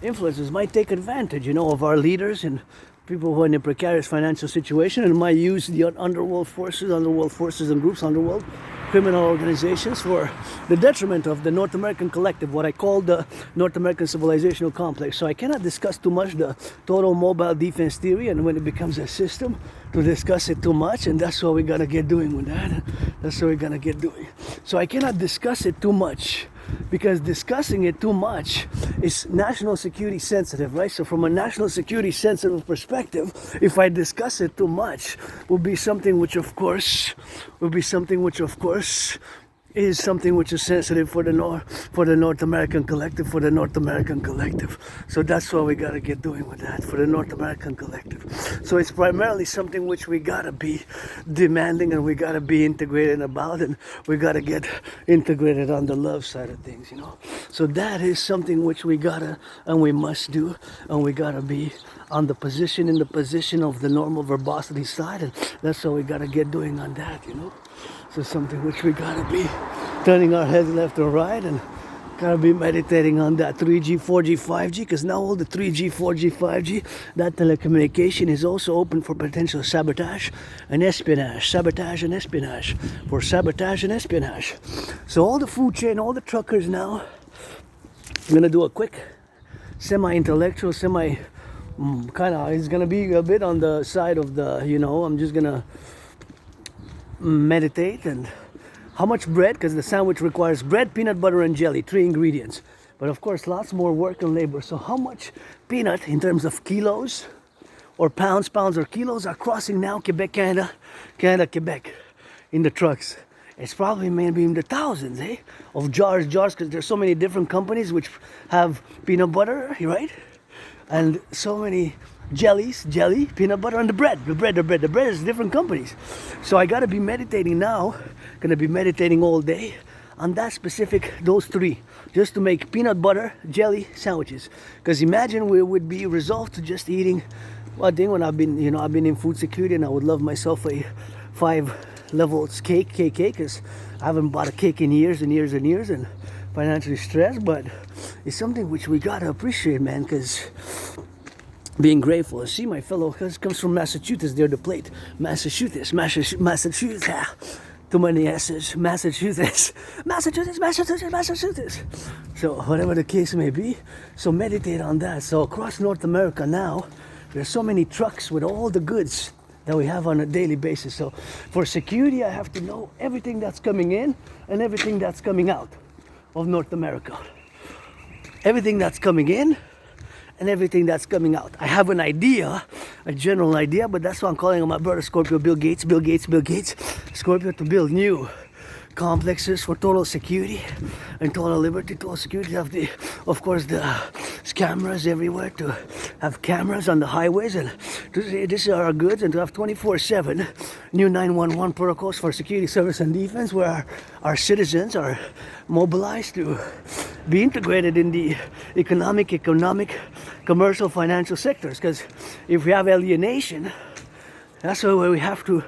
Speaker 1: influences might take advantage, you know, of our leaders and people who are in a precarious financial situation, and might use the underworld forces and groups, underworld criminal organizations, for the detriment of the North American Collective, what I call the North American Civilizational Complex. So I cannot discuss too much the total mobile defense theory, and when it becomes a system, to discuss it too much, and that's what we're gonna get doing with that. That's what we're gonna get doing. So I cannot discuss it too much, because discussing it too much is national security sensitive, right? So from a national security sensitive perspective, if I discuss it too much, will be something which of course is something which is sensitive for the North American Collective, So that's what we gotta get doing with that, for the North American Collective. So it's primarily something which we gotta be demanding, and we gotta be integrated about, and we gotta get integrated on the love side of things, you know. So that is something which we gotta and we must do, and we gotta be on the position, in the position of the normal verbosity side, and that's what we gotta get doing on that, you know. So something which we gotta be turning our heads left or right, and gotta be meditating on that 3G, 4G, 5G, because now all the 3G, 4G, 5G, that telecommunication is also open for potential sabotage and espionage. For sabotage and espionage. So all the food chain, all the truckers now, I'm gonna do a quick semi-intellectual, it's gonna be a bit on the side of the, you know, I'm just gonna meditate. And how much bread, because the sandwich requires bread, peanut butter, and jelly, 3 ingredients, but of course lots more work and labor. So how much peanut in terms of kilos or pounds or kilos are crossing now Canada, Quebec in the trucks? It's probably maybe in the thousands, of jars, because there's so many different companies which have peanut butter, right? And so many jelly, peanut butter, and the bread is different companies. So I gotta be meditating now, gonna be meditating all day on that specific, those 3, just to make peanut butter, jelly sandwiches. Because imagine we would be resolved to just eating, well, I think when I've been in food security, and I would love myself a 5 level it's cake, because I haven't bought a cake in years and years and years, and financially stressed. But it's something which we gotta appreciate, man, because being grateful. See, my fellow comes from Massachusetts. They're the plate. Massachusetts. Too many S's. Massachusetts. So whatever the case may be, so meditate on that. So across North America now, there's so many trucks with all the goods that we have on a daily basis. So for security, I have to know everything that's coming in and everything that's coming out of North America. Everything that's coming in and everything that's coming out. I have an idea, a general idea, but that's why I'm calling on my brother Scorpio, Bill Gates, Scorpio, to build new complexes for total security and total liberty, total security. Have the, of course, the cameras everywhere, to have cameras on the highways, and this is our goods, and to have 24/7 new 911 protocols for security, service, and defense, where our citizens are mobilized to be integrated in the economic, commercial, financial sectors. Because if we have alienation, that's where we have to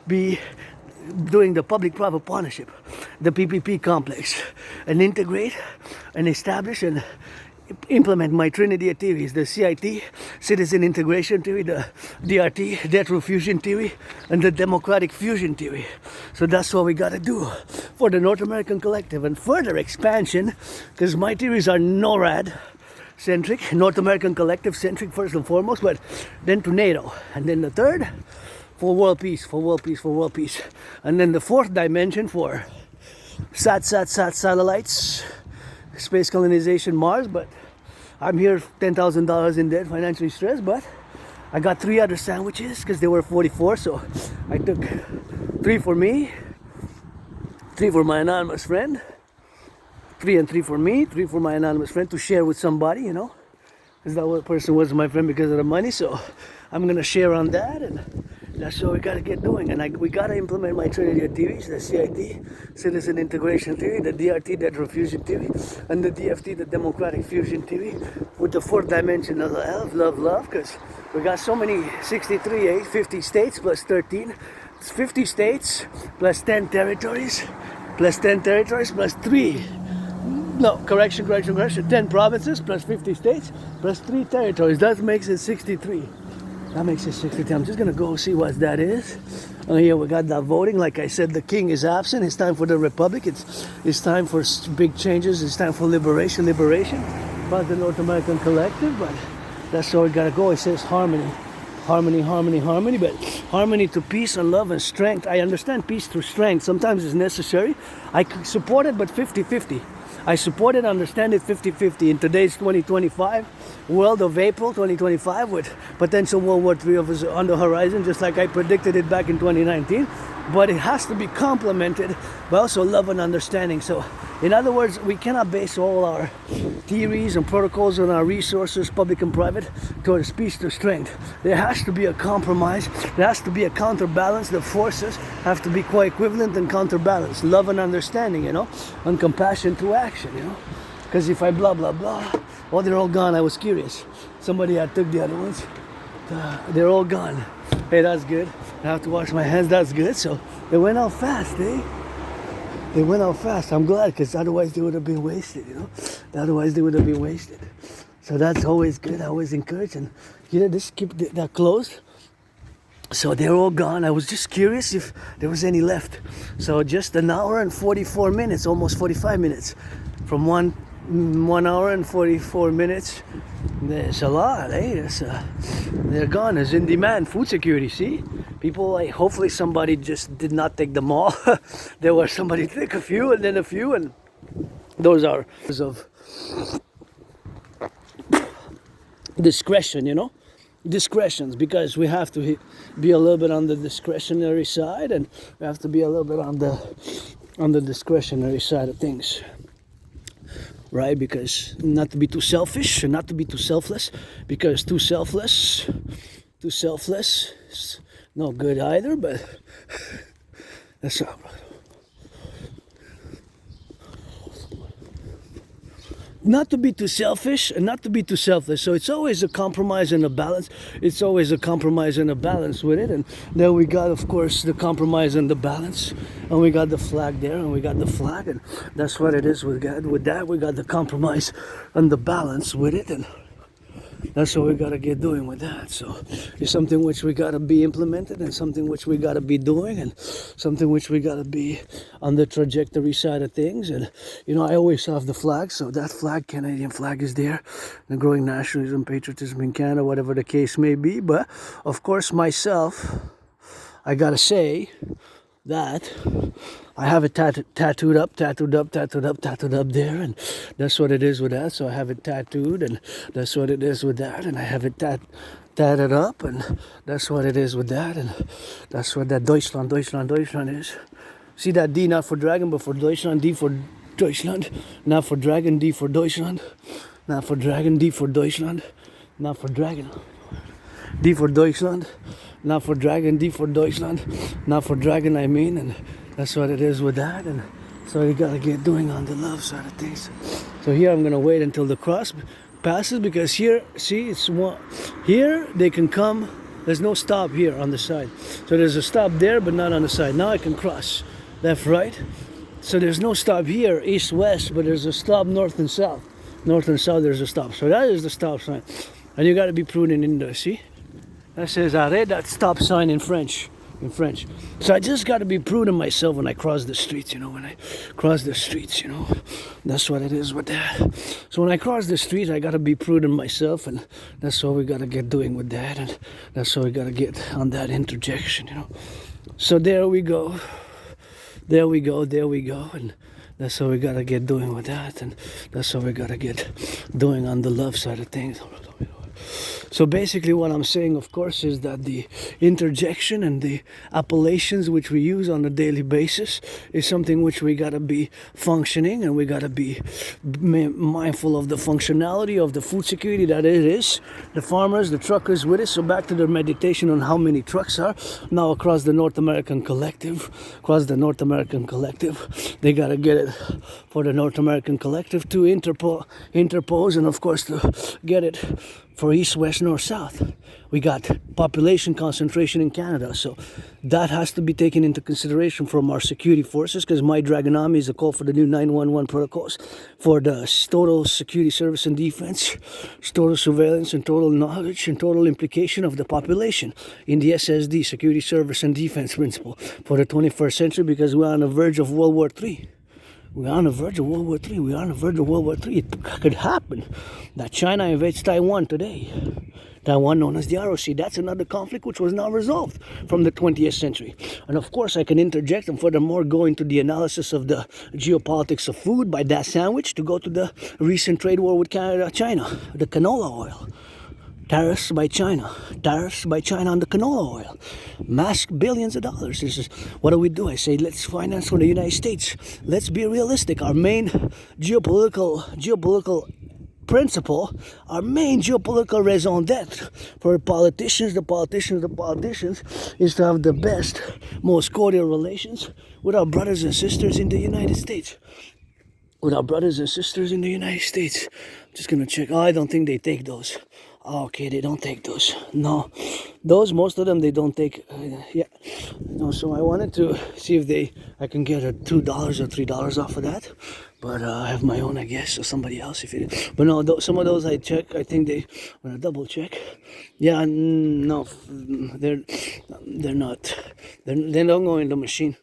Speaker 1: be doing the public-private partnership, the PPP complex, and integrate and establish and implement my Trinity of theories, the CIT, Citizen Integration Theory, the DRT, Debt Fusion Theory, and the Democratic Fusion Theory. So that's what we got to do for the North American Collective, and further expansion, because my theories are NORAD-centric, North American Collective-centric first and foremost, but then to NATO. And then the third, for world peace. And then the fourth dimension for satellites, space colonization, Mars. But I'm here $10,000 in debt, financially stressed, but I got 3 other sandwiches because they were 44, so I took 3 for me, 3 for my anonymous friend, 3 and 3 for me, 3 for my anonymous friend to share with somebody, you know, because that person was my friend because of the money. So I'm gonna share on that, and that's what we gotta get doing. And we gotta implement my Trinity of theories, the CIT, Citizen Integration Theory, the DRT, Debt Fusion Theory, and the DFT, the Democratic Fusion Theory, with the fourth dimension of love, because we got so many, 63, 50 states plus 13, it's 50 states plus 10 territories, plus 3. No, correction, 10 provinces plus 50 states plus 3 territories. That makes it 63. That makes it 63. I'm just going to go see what that is. Oh, here we got that voting. Like I said, the king is absent. It's time for the republic. It's time for big changes. It's time for liberation by the North American Collective. But that's where we got to go. It says harmony. But harmony to peace and love and strength. I understand peace through strength. Sometimes it's necessary. I support it, but 50-50. I support it, understand it 50-50 in today's 2025 world of April 2025, with potential World War III on the horizon, just like I predicted it back in 2019. But it has to be complemented by also love and understanding. So in other words, we cannot base all our theories and protocols on our resources, public and private, towards peace to strength. There has to be a compromise. There has to be a counterbalance. The forces have to be co-equivalent and counterbalanced. Love and understanding, you know, and compassion to action, you know. Because if I blah, blah, blah, oh, they're all gone. I was curious. Somebody had took the other ones. They're all gone. Hey, that's good. I have to wash my hands. That's good. So they went out fast, eh? They went out fast. I'm glad, because otherwise they would have been wasted, you know. Otherwise they would have been wasted. So that's always good. I always encourage, and you know, just keep that closed. So they're all gone. I was just curious if there was any left. So just an hour and 44 minutes, almost 45 minutes, from 1 hour and 44 minutes. There's a lot, eh? They're gone. It's in demand. Food security, see? People, like, hopefully somebody just did not take them all. There was somebody took a few and then a few, and those are of discretion, you know? Discretions, because we have to be a little bit on the discretionary side, and we have to be a little bit on the discretionary side of things. Right, because not to be too selfish and not to be too selfless, because too selfless is no good either, but that's all. not to be too selfish and not to be too selfless. So it's always a compromise and a balance. It's always a compromise and a balance with it. And then we got, of course, the compromise and the balance. And we got the flag there, and we got the flag, and that's what it is with God. With that, we got the compromise and the balance with it, and that's what we gotta get doing with that. So it's something which we gotta be implemented, and something which we gotta be doing, and something which we gotta be on the trajectory side of things. And you know, I always have the flag, so that flag, Canadian flag, is there. The growing nationalism, patriotism in Canada, whatever the case may be. But of course, myself, I gotta say that I have it tattooed up there, and that's what it is with that. So I have it tattooed, and that's what it is with that, and I have it tatted up, and that's what it is with that, and that's what that Deutschland is. See that D, not for dragon, but for Deutschland. D for Deutschland, not for dragon. D for Deutschland, not for dragon. D for Deutschland, not for dragon. D for Deutschland, not for dragon. D for Deutschland, not for dragon, I mean. And that's what it is with that. And so you gotta get doing on the love side of things. So here I'm gonna wait until the cross passes, because here, see, it's one. Here they can come. There's no stop here on the side. So there's a stop there, but not on the side. Now I can cross left, right. So there's no stop here, east, west, but there's a stop north and south. North and south, there's a stop. So that is the stop sign. And you gotta be prudent in there, see? That says arrête, that stop sign in French. So I just got to be prudent myself when I cross the streets, you know, that's what it is with that. So when I cross the street, I got to be prudent myself, and that's what we got to get doing with that, and that's what we got to get on that interjection, you know. So there we go, and that's what we got to get doing with that, and that's what we got to get doing on the love side of things. So basically what I'm saying, of course, is that the interjection and the appellations which we use on a daily basis is something which we got to be functioning, and we got to be mindful of the functionality of the food security that it is. The farmers, the truckers with it. So back to their meditation on how many trucks are now across the North American Collective. They got to get it for the North American Collective to interpose, and of course to get it for east, west, north, south. We got population concentration in Canada, so that has to be taken into consideration from our security forces, because my Dragonomy is a call for the new 911 protocols for the total security service and defense, total surveillance and total knowledge and total implication of the population in the SSD, security service and defense principle for the 21st century, because we're on the verge of World War III. It could happen that China invades Taiwan today. Taiwan, known as the ROC. That's another conflict which was not resolved from the 20th century. And of course, I can interject and furthermore go into the analysis of the geopolitics of food by that sandwich to go to the recent trade war with Canada, China, the canola oil. Tariffs by China on the canola oil. Mask billions of dollars. This is what do? I say let's finance for the United States. Let's be realistic. Our main geopolitical principle, our main geopolitical raison d'etre for politicians, the politicians, is to have the best, most cordial relations with our brothers and sisters in the United States. I'm just gonna check. I don't think they take those. Okay, they don't take those. No, those, most of them, they don't take. Yeah. No, so I wanted to see if I can get a $2 or $3 off of that. But I have my own, I guess, or somebody else if it. But no, some of those I check. I think I'm gonna double check. Yeah, no, they're not. They don't go in the machine.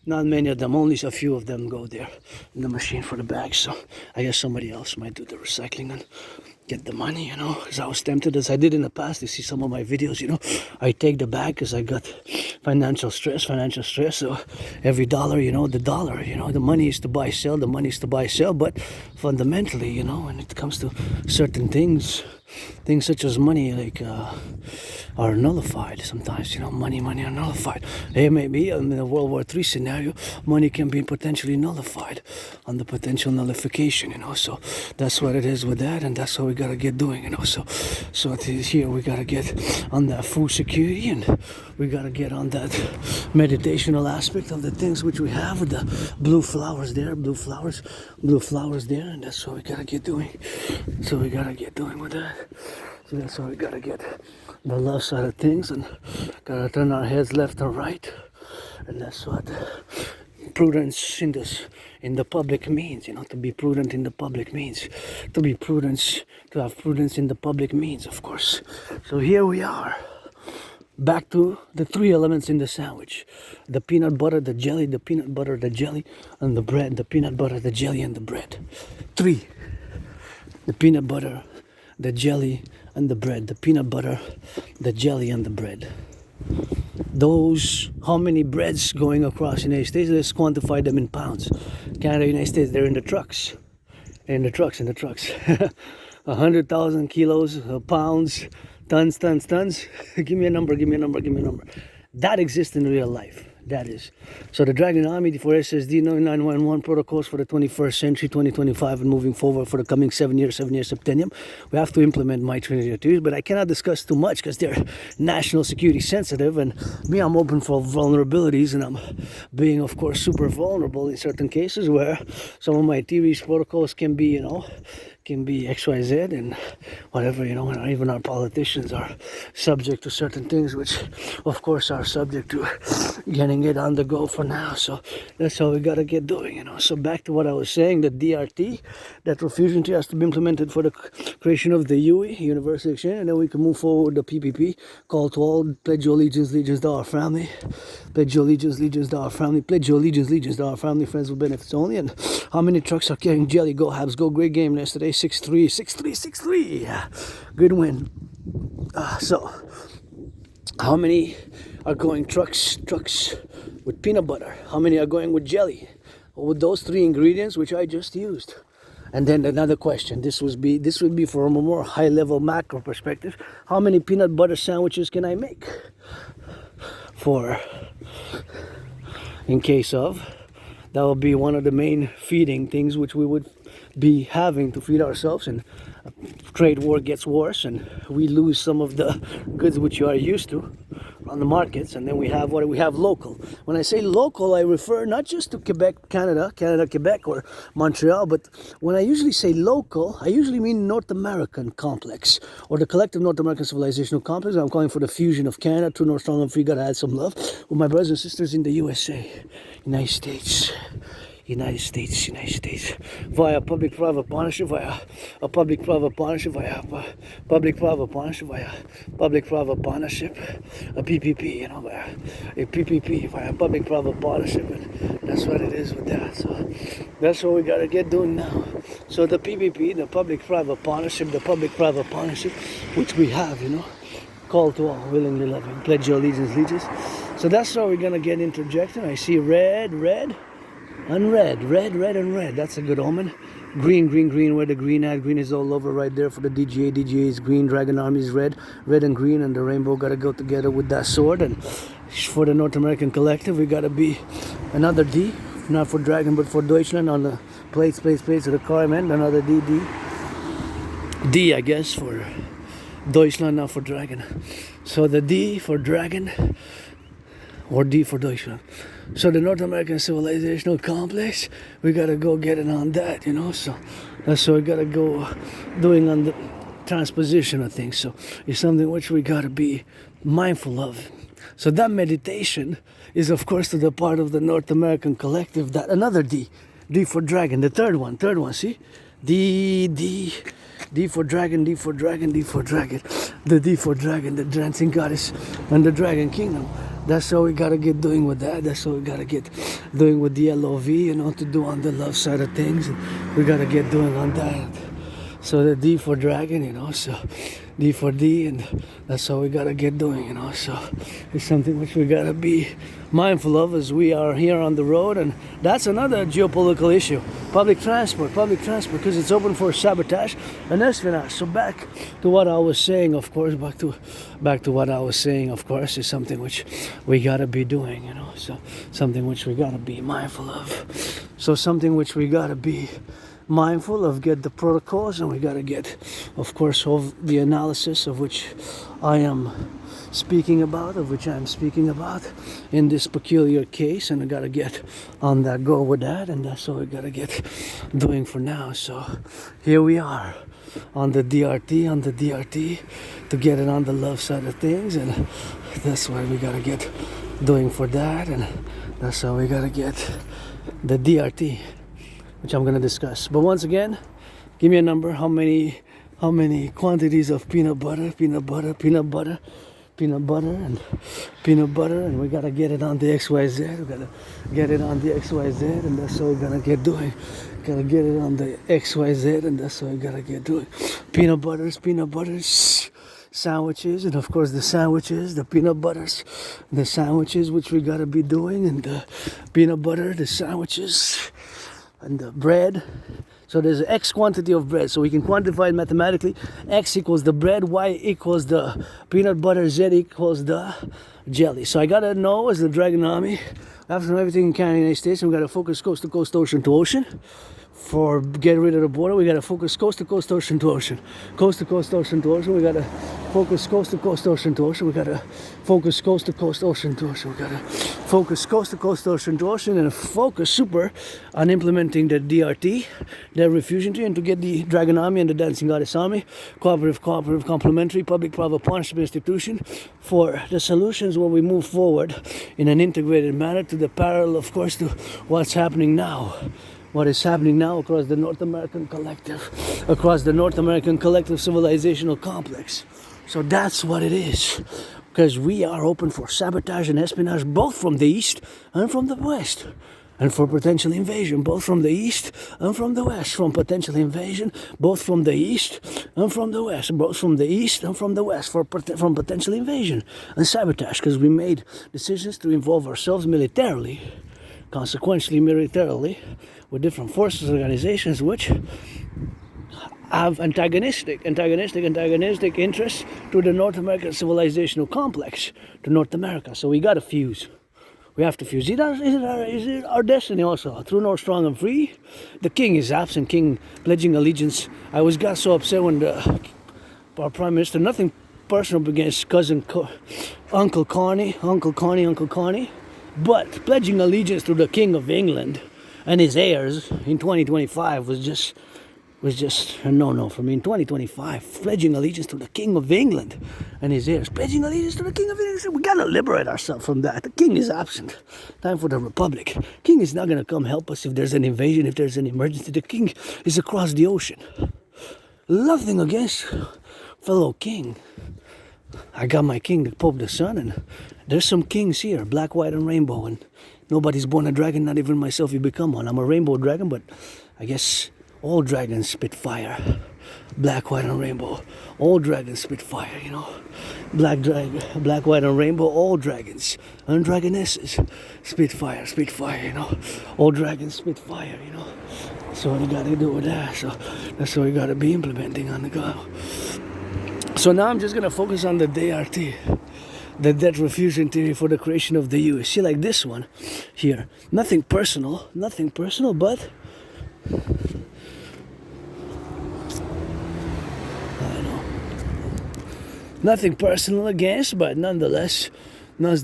Speaker 1: Not many of them. Only a few of them go there in the machine for the bags. So I guess somebody else might do the recycling and get the money, you know, because I was tempted, as I did in the past. You see some of my videos, you know, I take the bag because I got financial stress. So every dollar, you know, the money is to buy, sell, but fundamentally, you know, when it comes to certain things such as money, like, are nullified sometimes, you know, money are nullified. Hey, maybe in the World War III scenario, money can be potentially nullified on the potential nullification, you know, so that's what it is with that, and that's what we we gotta get doing, you know. So it is here we gotta get on that food security, and we gotta get on that meditational aspect of the things which we have with the blue flowers there, blue flowers there, and that's what we gotta get doing. So we gotta get doing with that. So that's why we gotta get the love side of things, and gotta turn our heads left and right, and that's what prudence in the public means, you know. To be prudent in the public means to have prudence in the public means, of course. So here we are, back to the three elements in the sandwich: the peanut butter, the jelly, the peanut butter, the jelly, and the bread. The peanut butter, the jelly, and the bread. Three: the peanut butter, the jelly, and the bread. The peanut butter, the jelly, and the bread. Those, how many breads going across the United States? Let's quantify them in pounds. Canada, United States, they're in the trucks. 100,000 kilos, pounds, tons. Give me a number. That exists in real life. That is. So the Dragon Army for SSD 9911 protocols for the 21st century, 2025, and moving forward for the coming 7 years septennium. We have to implement my Trinity theories, but I cannot discuss too much because they're national security sensitive, and me, I'm open for vulnerabilities, and I'm being, of course, super vulnerable in certain cases where some of my theories, protocols can be, you know, can be XYZ and whatever, you know, and even our politicians are subject to certain things which, of course, are subject to getting it on the go for now. So that's how we gotta get doing, you know. So back to what I was saying, the DRT, that refusion tree has to be implemented for the creation of the UE, Universal Exchange, and then we can move forward with the PPP, call to all, pledge your allegiance to our family, pledge your allegiance to our family, pledge your allegiance to our family, friends with benefits only. And how many trucks are carrying jelly? Go Habs, go, great game yesterday. 6-3. Yeah. Good win. So, how many are going trucks with peanut butter? How many are going with jelly? Or with those three ingredients which I just used? And then another question. This would be from a more high-level macro perspective. How many peanut butter sandwiches can I make? In case of, that will be one of the main feeding things which we would be having to feed ourselves, and trade war gets worse and we lose some of the goods which you are used to on the markets, and then we have what we have local. When I say local, I refer not just to Quebec, Canada, Quebec, or Montreal, but when I usually say local, I usually mean North American complex, or the collective North American civilizational complex. I'm calling for the fusion of Canada, True North, Strong and Free, gotta add some love, with my brothers and sisters in the USA, United States, via public-private partnership, via a public-private partnership, via public-private partnership, via public-private partnership, a PPP, you know, via a PPP, via public-private partnership, and that's what it is with that. So that's what we gotta get doing now. So the PPP, the public-private partnership, which we have, you know, call to all, willingly loving, pledge your allegiance. So that's how we're gonna get interjecting. I see red, and red. That's a good omen. Green, where the green at? Green is all over right there for the DGA. DGA is green, Dragon Army is red and green, and the rainbow gotta go together with that sword. And for the North American Collective, we gotta be another D, not for Dragon, but for Deutschland on the plates of the car, man. Another D, I guess, for Deutschland, not for Dragon. So the D for Dragon, or D for Deutschland. So the North American civilizational complex, we gotta go get it on that, you know. So that's what we gotta go doing on the transposition of things. So it's something which we gotta be mindful of. So that meditation is, of course, to the part of the North American collective. That another D for Dragon, the third one. See, D for Dragon, the D for Dragon, the dancing goddess, and the Dragon Kingdom. That's how we gotta get doing with that. That's how we gotta get doing with the LOV, you know, to do on the love side of things. We gotta get doing on that. So the D for Dragon, you know, so D for D, and that's how we gotta get doing, you know. So it's something which we gotta be mindful of as we are here on the road, and that's another geopolitical issue. Public transport, because it's open for sabotage and espionage. So back to what I was saying, of course, is something which we gotta be doing, you know. So something which we gotta be mindful of. So something which we gotta be mindful of get the protocols, and we got to get, of course, of the analysis of which I am speaking about, in this peculiar case, and I got to get on that go with that, and that's what we got to get doing for now. So here we are on the DRT to get it on the love side of things, and that's why we got to get doing for that, and that's how we got to get the DRT, which I'm going to discuss. But once again, give me a number. How many quantities of peanut butter, and peanut butter, and we gotta get it on the XYZ. We gotta get it on the XYZ, and that's what we're gonna get doing. Gotta get it on the XYZ, and that's what we gotta get doing. Peanut butters, sandwiches, and of course the sandwiches, the peanut butters, the sandwiches, which we gotta be doing, and the peanut butter, the sandwiches, and the bread. So there's X quantity of bread, so we can quantify it mathematically. X equals the bread, Y equals the peanut butter, Z equals the jelly. So I gotta know, as the Dragon Army, after everything in Canada, United States, and we gotta focus coast to coast, ocean to ocean. For get rid of the border, we gotta focus coast to coast, ocean to ocean. Coast to coast, ocean to ocean. We gotta focus coast to coast, ocean to ocean. We gotta focus coast to coast, ocean to ocean. We gotta focus coast to coast, ocean to ocean, and focus super on implementing the DRT, the refusion tree, and to get the Dragon Army and the Dancing Goddess Army, cooperative, complementary, public-private partnership institution for the solutions when we move forward in an integrated manner to the parallel, of course, to what's happening now. What is happening now across the North American collective, civilizational complex. So that's what it is. Because we are open for sabotage and espionage, both from the east and from the west. And for potential invasion, both from the east and from the west. From potential invasion, both from the east and from the west. Both from the east and from the west, from potential invasion and sabotage. Because we made decisions to involve ourselves militarily, consequentially militarily, with different forces, organizations, which have antagonistic interests to the North American civilizational complex, to North America. So we got to fuse. We have to fuse. Is it our destiny also? True, north, strong, and free. The king is absent. King pledging allegiance. I got so upset when our prime minister, nothing personal against Uncle Carney, but pledging allegiance to the King of England and his heirs in 2025 was just a no-no for me. In 2025, pledging allegiance to the King of England and his heirs. Pledging allegiance to the King of England. We gotta liberate ourselves from that. The king is absent. Time for the Republic. King is not gonna come help us if there's an invasion, if there's an emergency. The king is across the ocean. Nothing against fellow king. I got my king, the Pope the Sun, and there's some kings here, black, white, and rainbow, and nobody's born a dragon, not even myself. You become one. I'm a rainbow dragon, but I guess all dragons spit fire. Black, white, and rainbow. All dragons spit fire, you know. Black, white, and rainbow. All dragons and dragonesses spit fire, you know. All dragons spit fire, you know. So what you gotta do with that. So that's what we gotta be implementing on the go. So now I'm just gonna focus on the DRT. The debt refusion theory for the creation of the U. See, like this one here. Nothing personal, but I know. Nothing personal against, but nonetheless, that's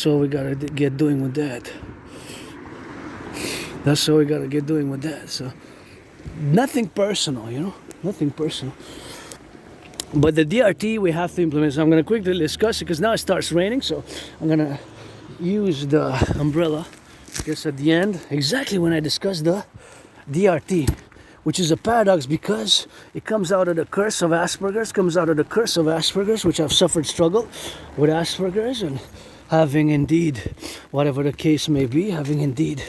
Speaker 1: what we gotta get doing with that. So nothing personal, you know, nothing personal. But the DRT we have to implement. So I'm going to quickly discuss it because now it starts raining. So I'm going to use the umbrella, I guess, at the end, exactly when I discuss the DRT, which is a paradox because it comes out of the curse of Asperger's, which I've suffered struggle with Asperger's, and having indeed, whatever the case may be, having indeed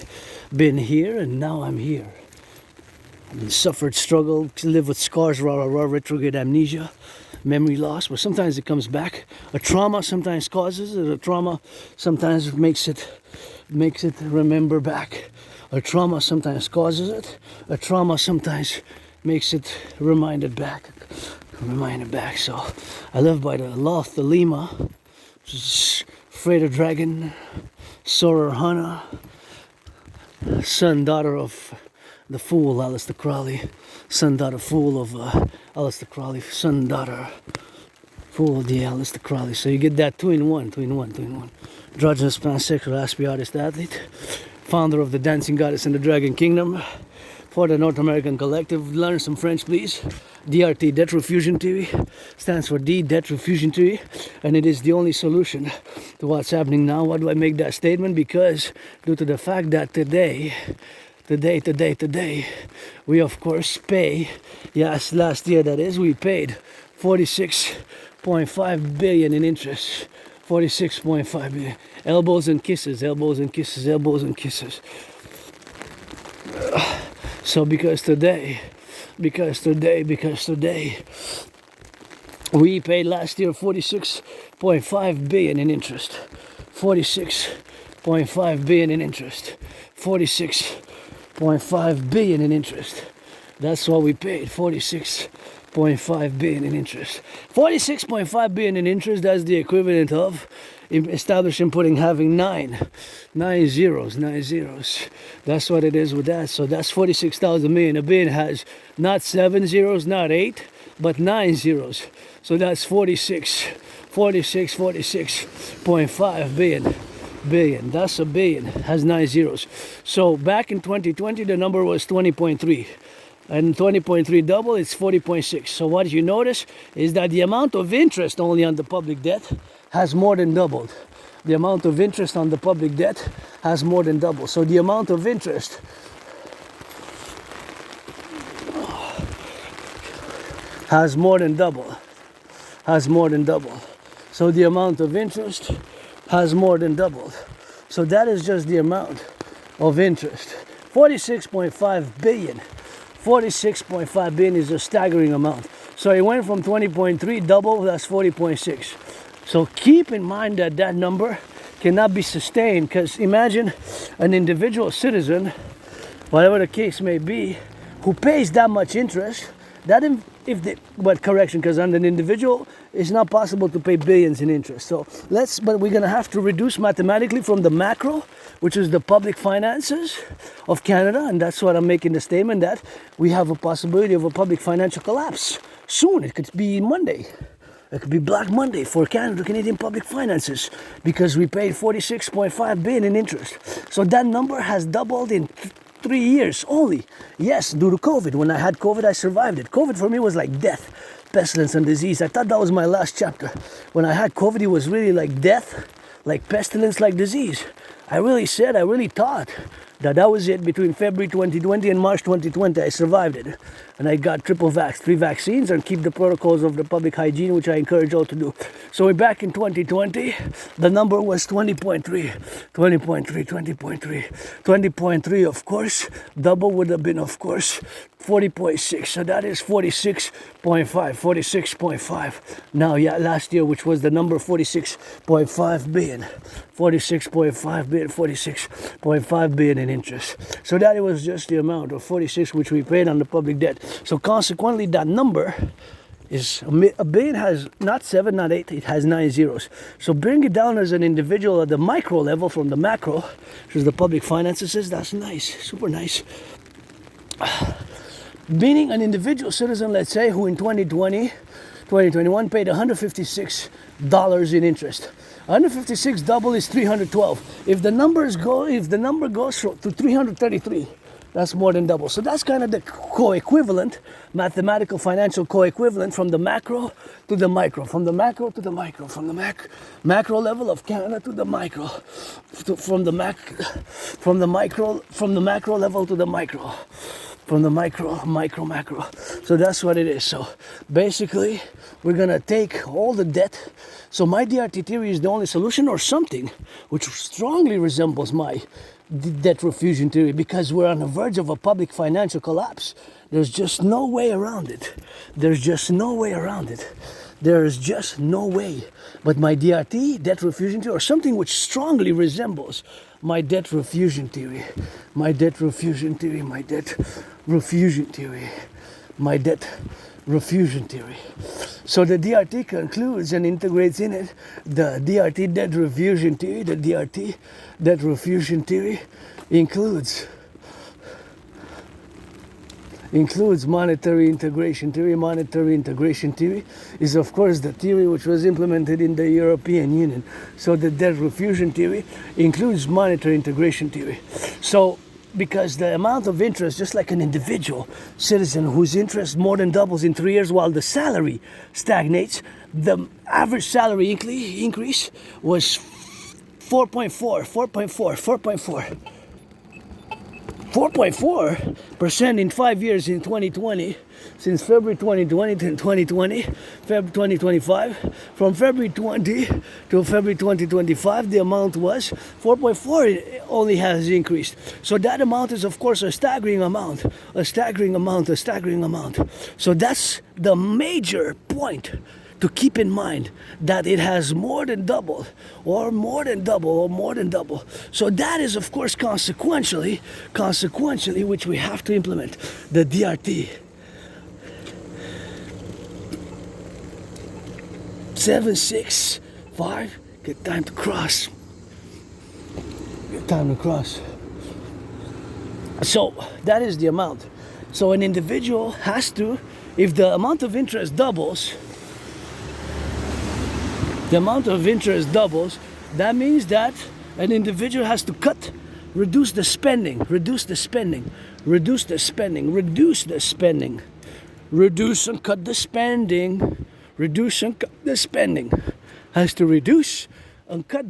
Speaker 1: been here, and now I'm here. Suffered struggle, live with scars, retrograde amnesia, memory loss, but sometimes it comes back. A trauma sometimes causes it. A trauma sometimes makes it remember back. A trauma sometimes causes it. A trauma sometimes makes it reminded back. So I live by the law of Thelema, which is afraid of dragon, soeur Hannah, son, daughter of the fool, Aleister Crowley, son, daughter, fool of Aleister Crowley, son, daughter, fool of the Aleister Crowley. So you get that two in one. Androgynous, pansexual, aspie, artist, athlete, founder of the Dancing Goddess and the Dragon Kingdom, for the North American Collective. Learn some French, please. DRT, debt refusion theory, stands for D, debt refusion theory, and it is the only solution to what's happening now. Why do I make that statement? Because due to the fact that today, we of course pay, yes, last year that is, we paid 46.5 billion in interest. 46.5 billion. Elbows and kisses, elbows and kisses, elbows and kisses. So because today, we paid last year 46.5 billion in interest. 46.5 billion in interest. 46.5 billion in interest. That's what we paid. 46.5 billion in interest. 46.5 billion in interest, that's the equivalent of establishing having nine zeros. That's what it is with that. So that's 46,000 million. A billion has not 7 zeros, not 8, but 9 zeros. So that's 46.5 billion. That's a billion, has 9 zeros. So back in 2020, the number was 20.3. And 20.3 double, it's 40.6. So what you notice is that the amount of interest only on the public debt has more than doubled. The amount of interest on the public debt has more than doubled. So the amount of interest has more than doubled. So the amount of interest has more than doubled. So that is just the amount of interest. 46.5 billion. 46.5 billion is a staggering amount. So it went from 20.3 double, that's 40.6. So keep in mind that that number cannot be sustained, because imagine an individual citizen, whatever the case may be, who pays that much interest. That because on an individual, it's not possible to pay billions in interest. But we're gonna have to reduce mathematically from the macro, which is the public finances of Canada, and that's what I'm making the statement that we have a possibility of a public financial collapse soon. It could be Monday. It could be Black Monday for Canada, Canadian public finances, because we paid 46.5 billion in interest. So that number has doubled in 3 years only. Yes, due to COVID. When I had COVID, I survived it. COVID for me was like death, pestilence, and disease. I thought that was my last chapter. When I had COVID, it was really like death, like pestilence, like disease. I really thought that was it. Between February 2020 and March 2020, I survived it. And I got triple vax, 3 vaccines, and keep the protocols of the public hygiene, which I encourage all to do. So we're back in 2020, the number was 20.3, 20.3, of course. Double would have been, of course, 40.6. So that is 46.5. Now, last year, which was the number 46.5 billion. 46.5 billion in interest. So that was just the amount of 46 which we paid on the public debt. So consequently, that number is a billion has not 7, not 8, it has 9 zeros. So bring it down as an individual at the micro level from the macro, which is the public finances. That's nice, super nice. Meaning an individual citizen, let's say, who in 2021 paid $156 in interest. 156 double is 312. If the number goes to 333, that's more than double. So that's kind of the co-equivalent, mathematical financial co-equivalent from the macro to the micro, from the macro to the micro, from the macro level of Canada to the micro, from the macro level to the micro, from the macro. So that's what it is. So basically, we're gonna take all the debt. So my DRT theory is the only solution, or something which strongly resembles my debt refusion theory, because we're on the verge of a public financial collapse. There's just no way around it. There's just no way. But my DRT, debt refusion theory, or something which strongly resembles my debt refusion theory. So the DRT concludes and integrates in it the DRT debt refusion theory. The DRT debt refusion theory includes includes monetary integration theory. Monetary integration theory is, of course, the theory which was implemented in the European Union. So the debt refusion theory includes monetary integration theory. So because the amount of interest, just like an individual citizen whose interest more than doubles in 3 years while the salary stagnates, the average salary increase was 4.4% in 5 years in 2020, since February 2020 to 2020, February 2025. From February 20 to February 2025, the amount was 4.4. It only has increased. So that amount is, of course, a staggering amount. So that's the major point to keep in mind, that it has more than doubled. So that is, of course, consequentially, which we have to implement, the DRT. 765, get time to cross. So that is the amount. So an individual has to, if the amount of interest doubles, that means that an individual has to reduce the spending, has to reduce and cut the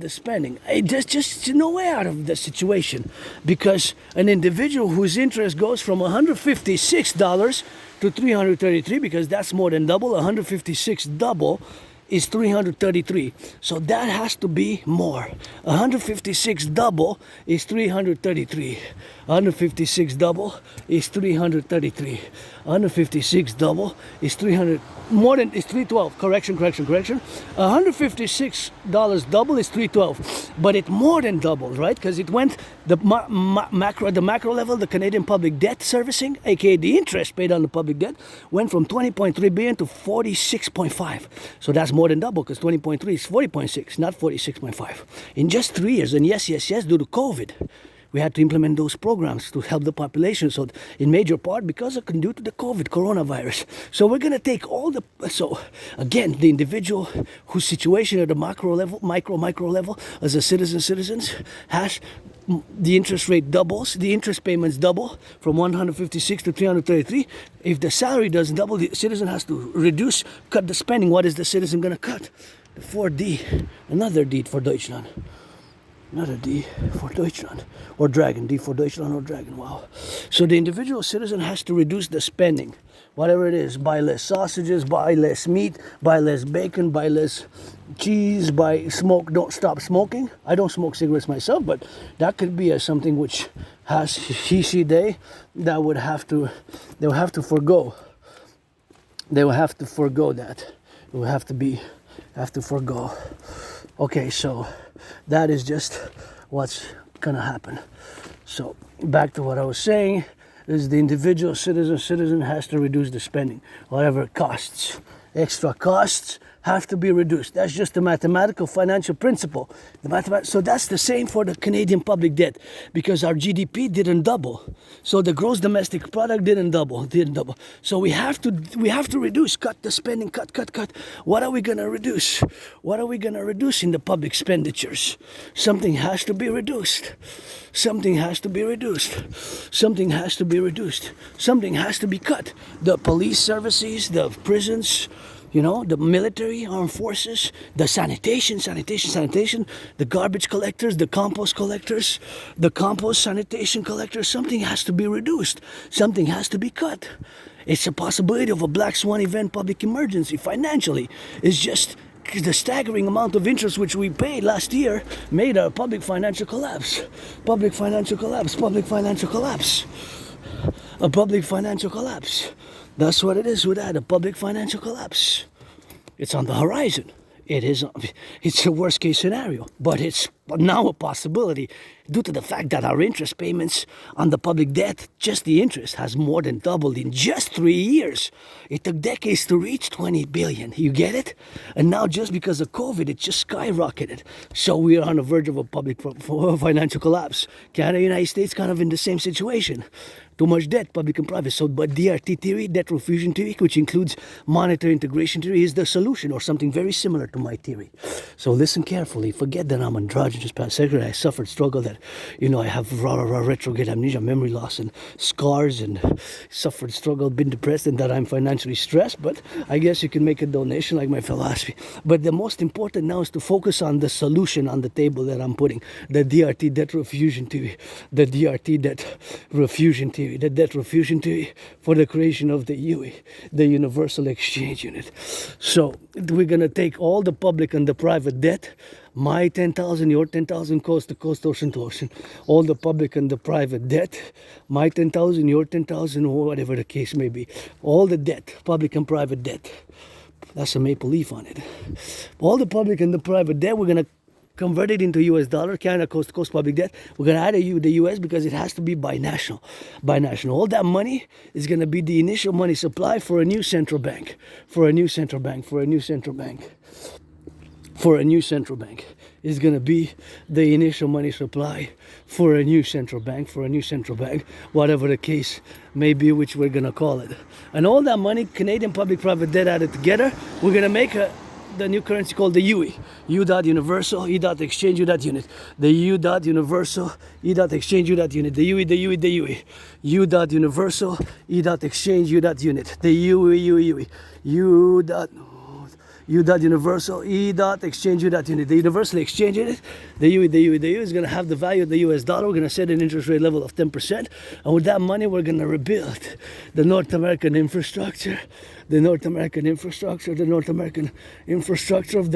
Speaker 1: spending. There's just no way out of the situation, because an individual whose interest goes from $156 to $333, because that's more than double. 156 double is 333. So that has to be more. 156 double is 333. 156 double is 333. 156 double is 300. More than is 312. Correction. $156 double is 312, but it more than doubled, right? Because it went the macro level, the Canadian public debt servicing, aka the interest paid on the public debt, went from 20.3 billion to 46.5. So that's more than double, because 20.3 is 40.6, not 46.5 in just 3 years. And yes, due to COVID, we had to implement those programs to help the population. So in major part due to the coronavirus. So we're going to take so again, the individual whose situation at the micro level as a citizens has, the interest rate doubles, the interest payments double from 156 to 333. If the salary doesn't double, the citizen has to cut the spending. What is the citizen going to cut? The 4D, another D for Deutschland. Not a D for Deutschland, or Dragon, D for Deutschland or Dragon, wow. So the individual citizen has to reduce the spending, whatever it is, buy less sausages, buy less meat, buy less bacon, buy less cheese, don't stop smoking. I don't smoke cigarettes myself, but that could be something which has they will have to forego. They will have to forego that. It will have to forego. Okay, so that is just what's gonna happen. So back to what I was saying, is the individual citizen has to reduce the spending. Whatever it costs, extra costs have to be reduced. That's just a mathematical financial principle. So that's the same for the Canadian public debt, because our GDP didn't double. So the gross domestic product didn't double. So we have to reduce, cut the spending, cut. What are we gonna reduce? In the public expenditures? Something has to be reduced. Something has to be cut. The police services, the prisons, the military, armed forces, the sanitation, the garbage collectors, the compost collectors, the compost sanitation collectors. Something has to be reduced. Something has to be cut. It's a possibility of a black swan event, public emergency. Financially, it's just the staggering amount of interest which we paid last year made a public financial collapse. A public financial collapse. That's what it is with that, a public financial collapse. It's on the horizon. It's a worst case scenario, but it's now a possibility due to the fact that our interest payments on the public debt, just the interest, has more than doubled in just 3 years. It took decades to reach 20 billion. You get it? And now just because of COVID, it just skyrocketed. So we are on the verge of a public financial collapse. Canada, United States, kind of in the same situation. Too much debt, public and private. So, but DRT theory, debt refusion theory, which includes monetary integration theory, is the solution, or something very similar to my theory. So listen carefully. Forget that I'm androgynous pansexual. I suffered struggle that, I have retrograde amnesia, memory loss, and scars, and suffered struggle, been depressed, and that I'm financially stressed. But I guess you can make a donation like my philosophy. But the most important now is to focus on the solution on the table that I'm putting. The DRT debt refusion theory. The DRT debt refusion theory. The debt refusion theory for the creation of the UE, the Universal Exchange Unit. So we're going to take all the public and the private debt, my 10,000, your 10,000, coast to coast, ocean to ocean, all the public and the private debt, my 10,000, your 10,000, or whatever the case may be, all the debt, public and private debt. That's a maple leaf on it. All the public and the private debt, we're going to convert it into US dollar, Canada coast to coast public debt. We're going to add the US because it has to be binational. All that money is going to be the initial money supply for a new central bank. Is going to be the initial money supply for a new central bank, whatever the case may be, which we're going to call it. And all that money, Canadian public-private debt added together, we're going to make the new currency called the UE. U.universal, E.exchange, U.unit. The U.universal, E.exchange, U.unit. The UE. U.universal, E.exchange, U.unit. The UE. U.universal, E.exchange, U.unit. The universal exchange unit, the UE is going to have the value of the US dollar. We're going to set an interest rate level of 10%. And with that money, we're going to rebuild the North American infrastructure, of the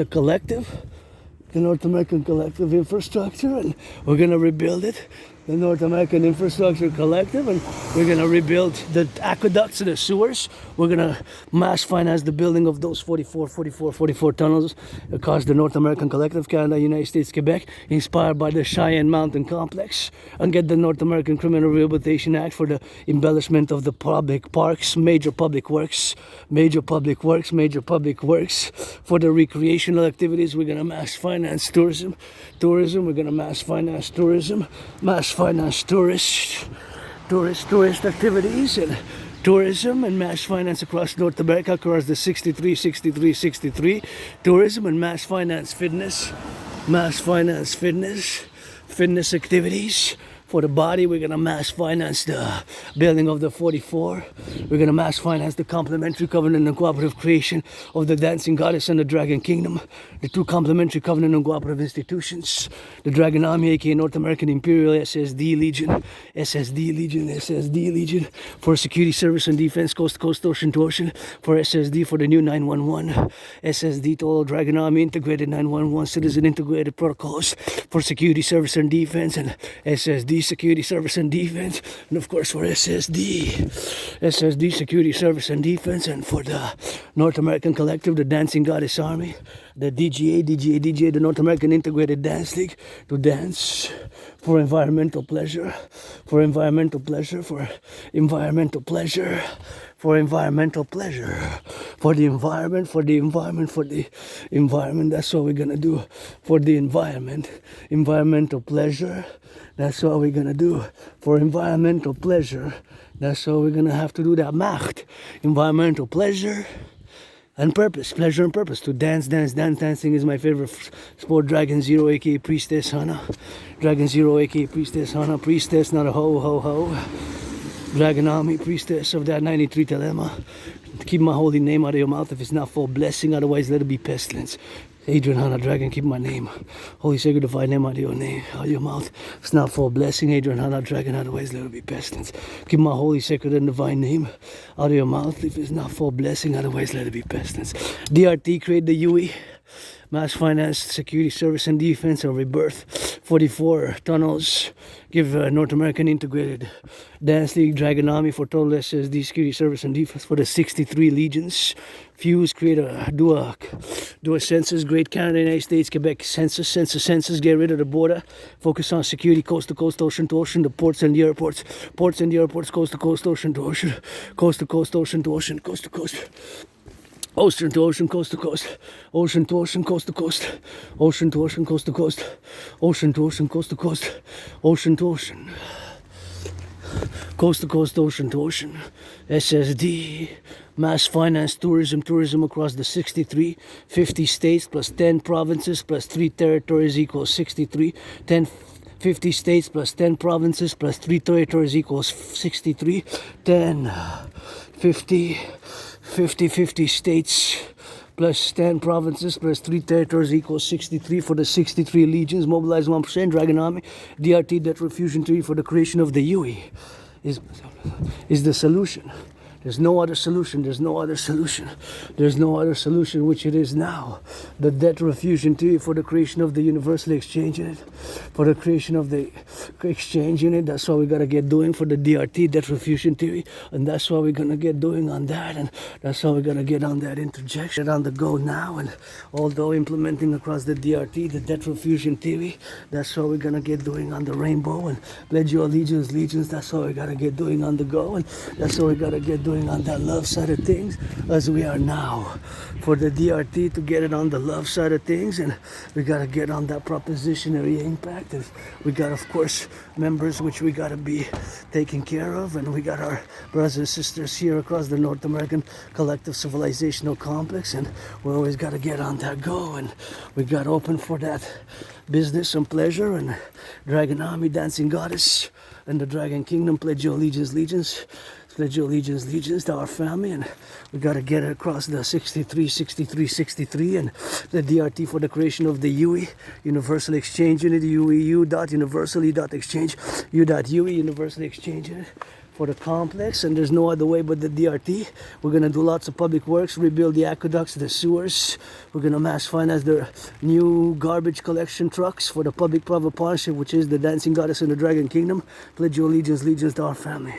Speaker 1: collective, the North American collective infrastructure, and we're going to rebuild it, the North American Infrastructure Collective, and we're going to rebuild the aqueducts and the sewers. We're going to mass finance the building of those 44 tunnels across the North American Collective, Canada, United States, Quebec, inspired by the Cheyenne Mountain Complex, and get the North American Criminal Rehabilitation Act for the embellishment of the public parks, major public works, for the recreational activities. We're going to mass finance tourism. We're going to mass finance tourism, tourist activities, and tourism and mass finance across North America, across the 63, tourism and mass finance fitness activities. For the body, we're going to mass finance the building of the 44. We're going to mass finance the complementary covenant and cooperative creation of the dancing goddess and the dragon kingdom. The two complementary covenant and cooperative institutions. The Dragon Army, aka North American Imperial SSD Legion. For security, service, and defense, coast to coast, ocean to ocean. For SSD, for the new 911. SSD, Total Dragon Army, integrated 911, citizen integrated protocols. For security, service, and defense. And SSD, security, service, and defense, and of course for SSD, security, service, and defense, and for the North American Collective, the Dancing Goddess Army, the DGA, the North American Integrated Dance League, to dance for environmental pleasure, for the environment. That's what we're gonna do for the environment. Environmental pleasure. That's what we're gonna do for environmental pleasure. That's what we're gonna have to do. That Macht. Environmental pleasure and purpose. Pleasure and purpose. To dance. Dancing is my favorite sport. Dragon Zero, aka Priestess Hannah. Priestess, not a ho. Dragon Army, priestess of that 93 Thelema. Keep my holy name out of your mouth if it's not for blessing, otherwise let it be pestilence. Adrian, Hannah, Dragon, keep my name, holy sacred divine name out of your mouth. If it's not for blessing, Adrian, Hannah, Dragon, otherwise let it be pestilence. Keep my holy sacred and divine name out of your mouth. If it's not for blessing, otherwise let it be pestilence. DRT, create the UE. Mass finance, security, service, and defense, and rebirth 44 tunnels. Give North American Integrated Dance League, Dragon Army for total SSD security service and defense for the 63 legions. Fuse, create do a census, Great Canada, United States, Quebec census, get rid of the border, focus on security, coast to coast, ocean to ocean, the ports and the airports, coast to coast, ocean to ocean, coast to coast, ocean to ocean, coast to coast. Ocean to ocean, coast to coast, ocean to ocean, coast to coast, ocean to ocean, coast to coast, ocean to ocean, coast to coast, ocean to ocean, coast to coast, ocean to ocean, SSD, mass finance, tourism across the 63, 50 states plus 10 provinces plus 3 territories equals 63, 50 states plus 10 provinces plus 3 territories equals 63, 50 states plus 10 provinces plus 3 territories equals 63 for the 63 legions. Mobilize 1%, Dragon Army, DRT, debt refusion treaty for the creation of the UE is the solution. There's no other solution. There's no other solution. There's no other solution, which it is now. The debt refusion theory for the creation of the universal exchange unit. For the creation of the exchange unit. That's what we got to get doing for the DRT, debt refusion theory. And that's what we're going to get doing on that. And that's how we're going to get on that interjection on the go now. And although implementing across the DRT, the debt refusion theory, that's what we're going to get doing on the rainbow. And pledge your allegiance, legions. That's what we got to get doing on the go. And that's what we got to get doing on that love side of things as we are now for the DRT to get it on the love side of things. And we got to get on that propositionary impact. And we got, of course, members which we got to be taking care of, and we got our brothers and sisters here across the North American Collective Civilizational Complex, and we always got to get on that go, and we got open for that business and pleasure. And Dragon Army, Dancing Goddess, and the Dragon Kingdom, pledge your allegiance, legions. Pledge your allegiance, legions to our family, and we got to get it across the 63, and the DRT for the creation of the UE, Universal Exchange Unit, UEU.universally.exchange, U.UE, Universal Exchange Unit for the complex. And there's no other way but the DRT. We're going to do lots of public works, rebuild the aqueducts, the sewers. We're going to mass finance the new garbage collection trucks for the public-private partnership, which is the Dancing Goddess and the Dragon Kingdom. Pledge your allegiance, legions to our family.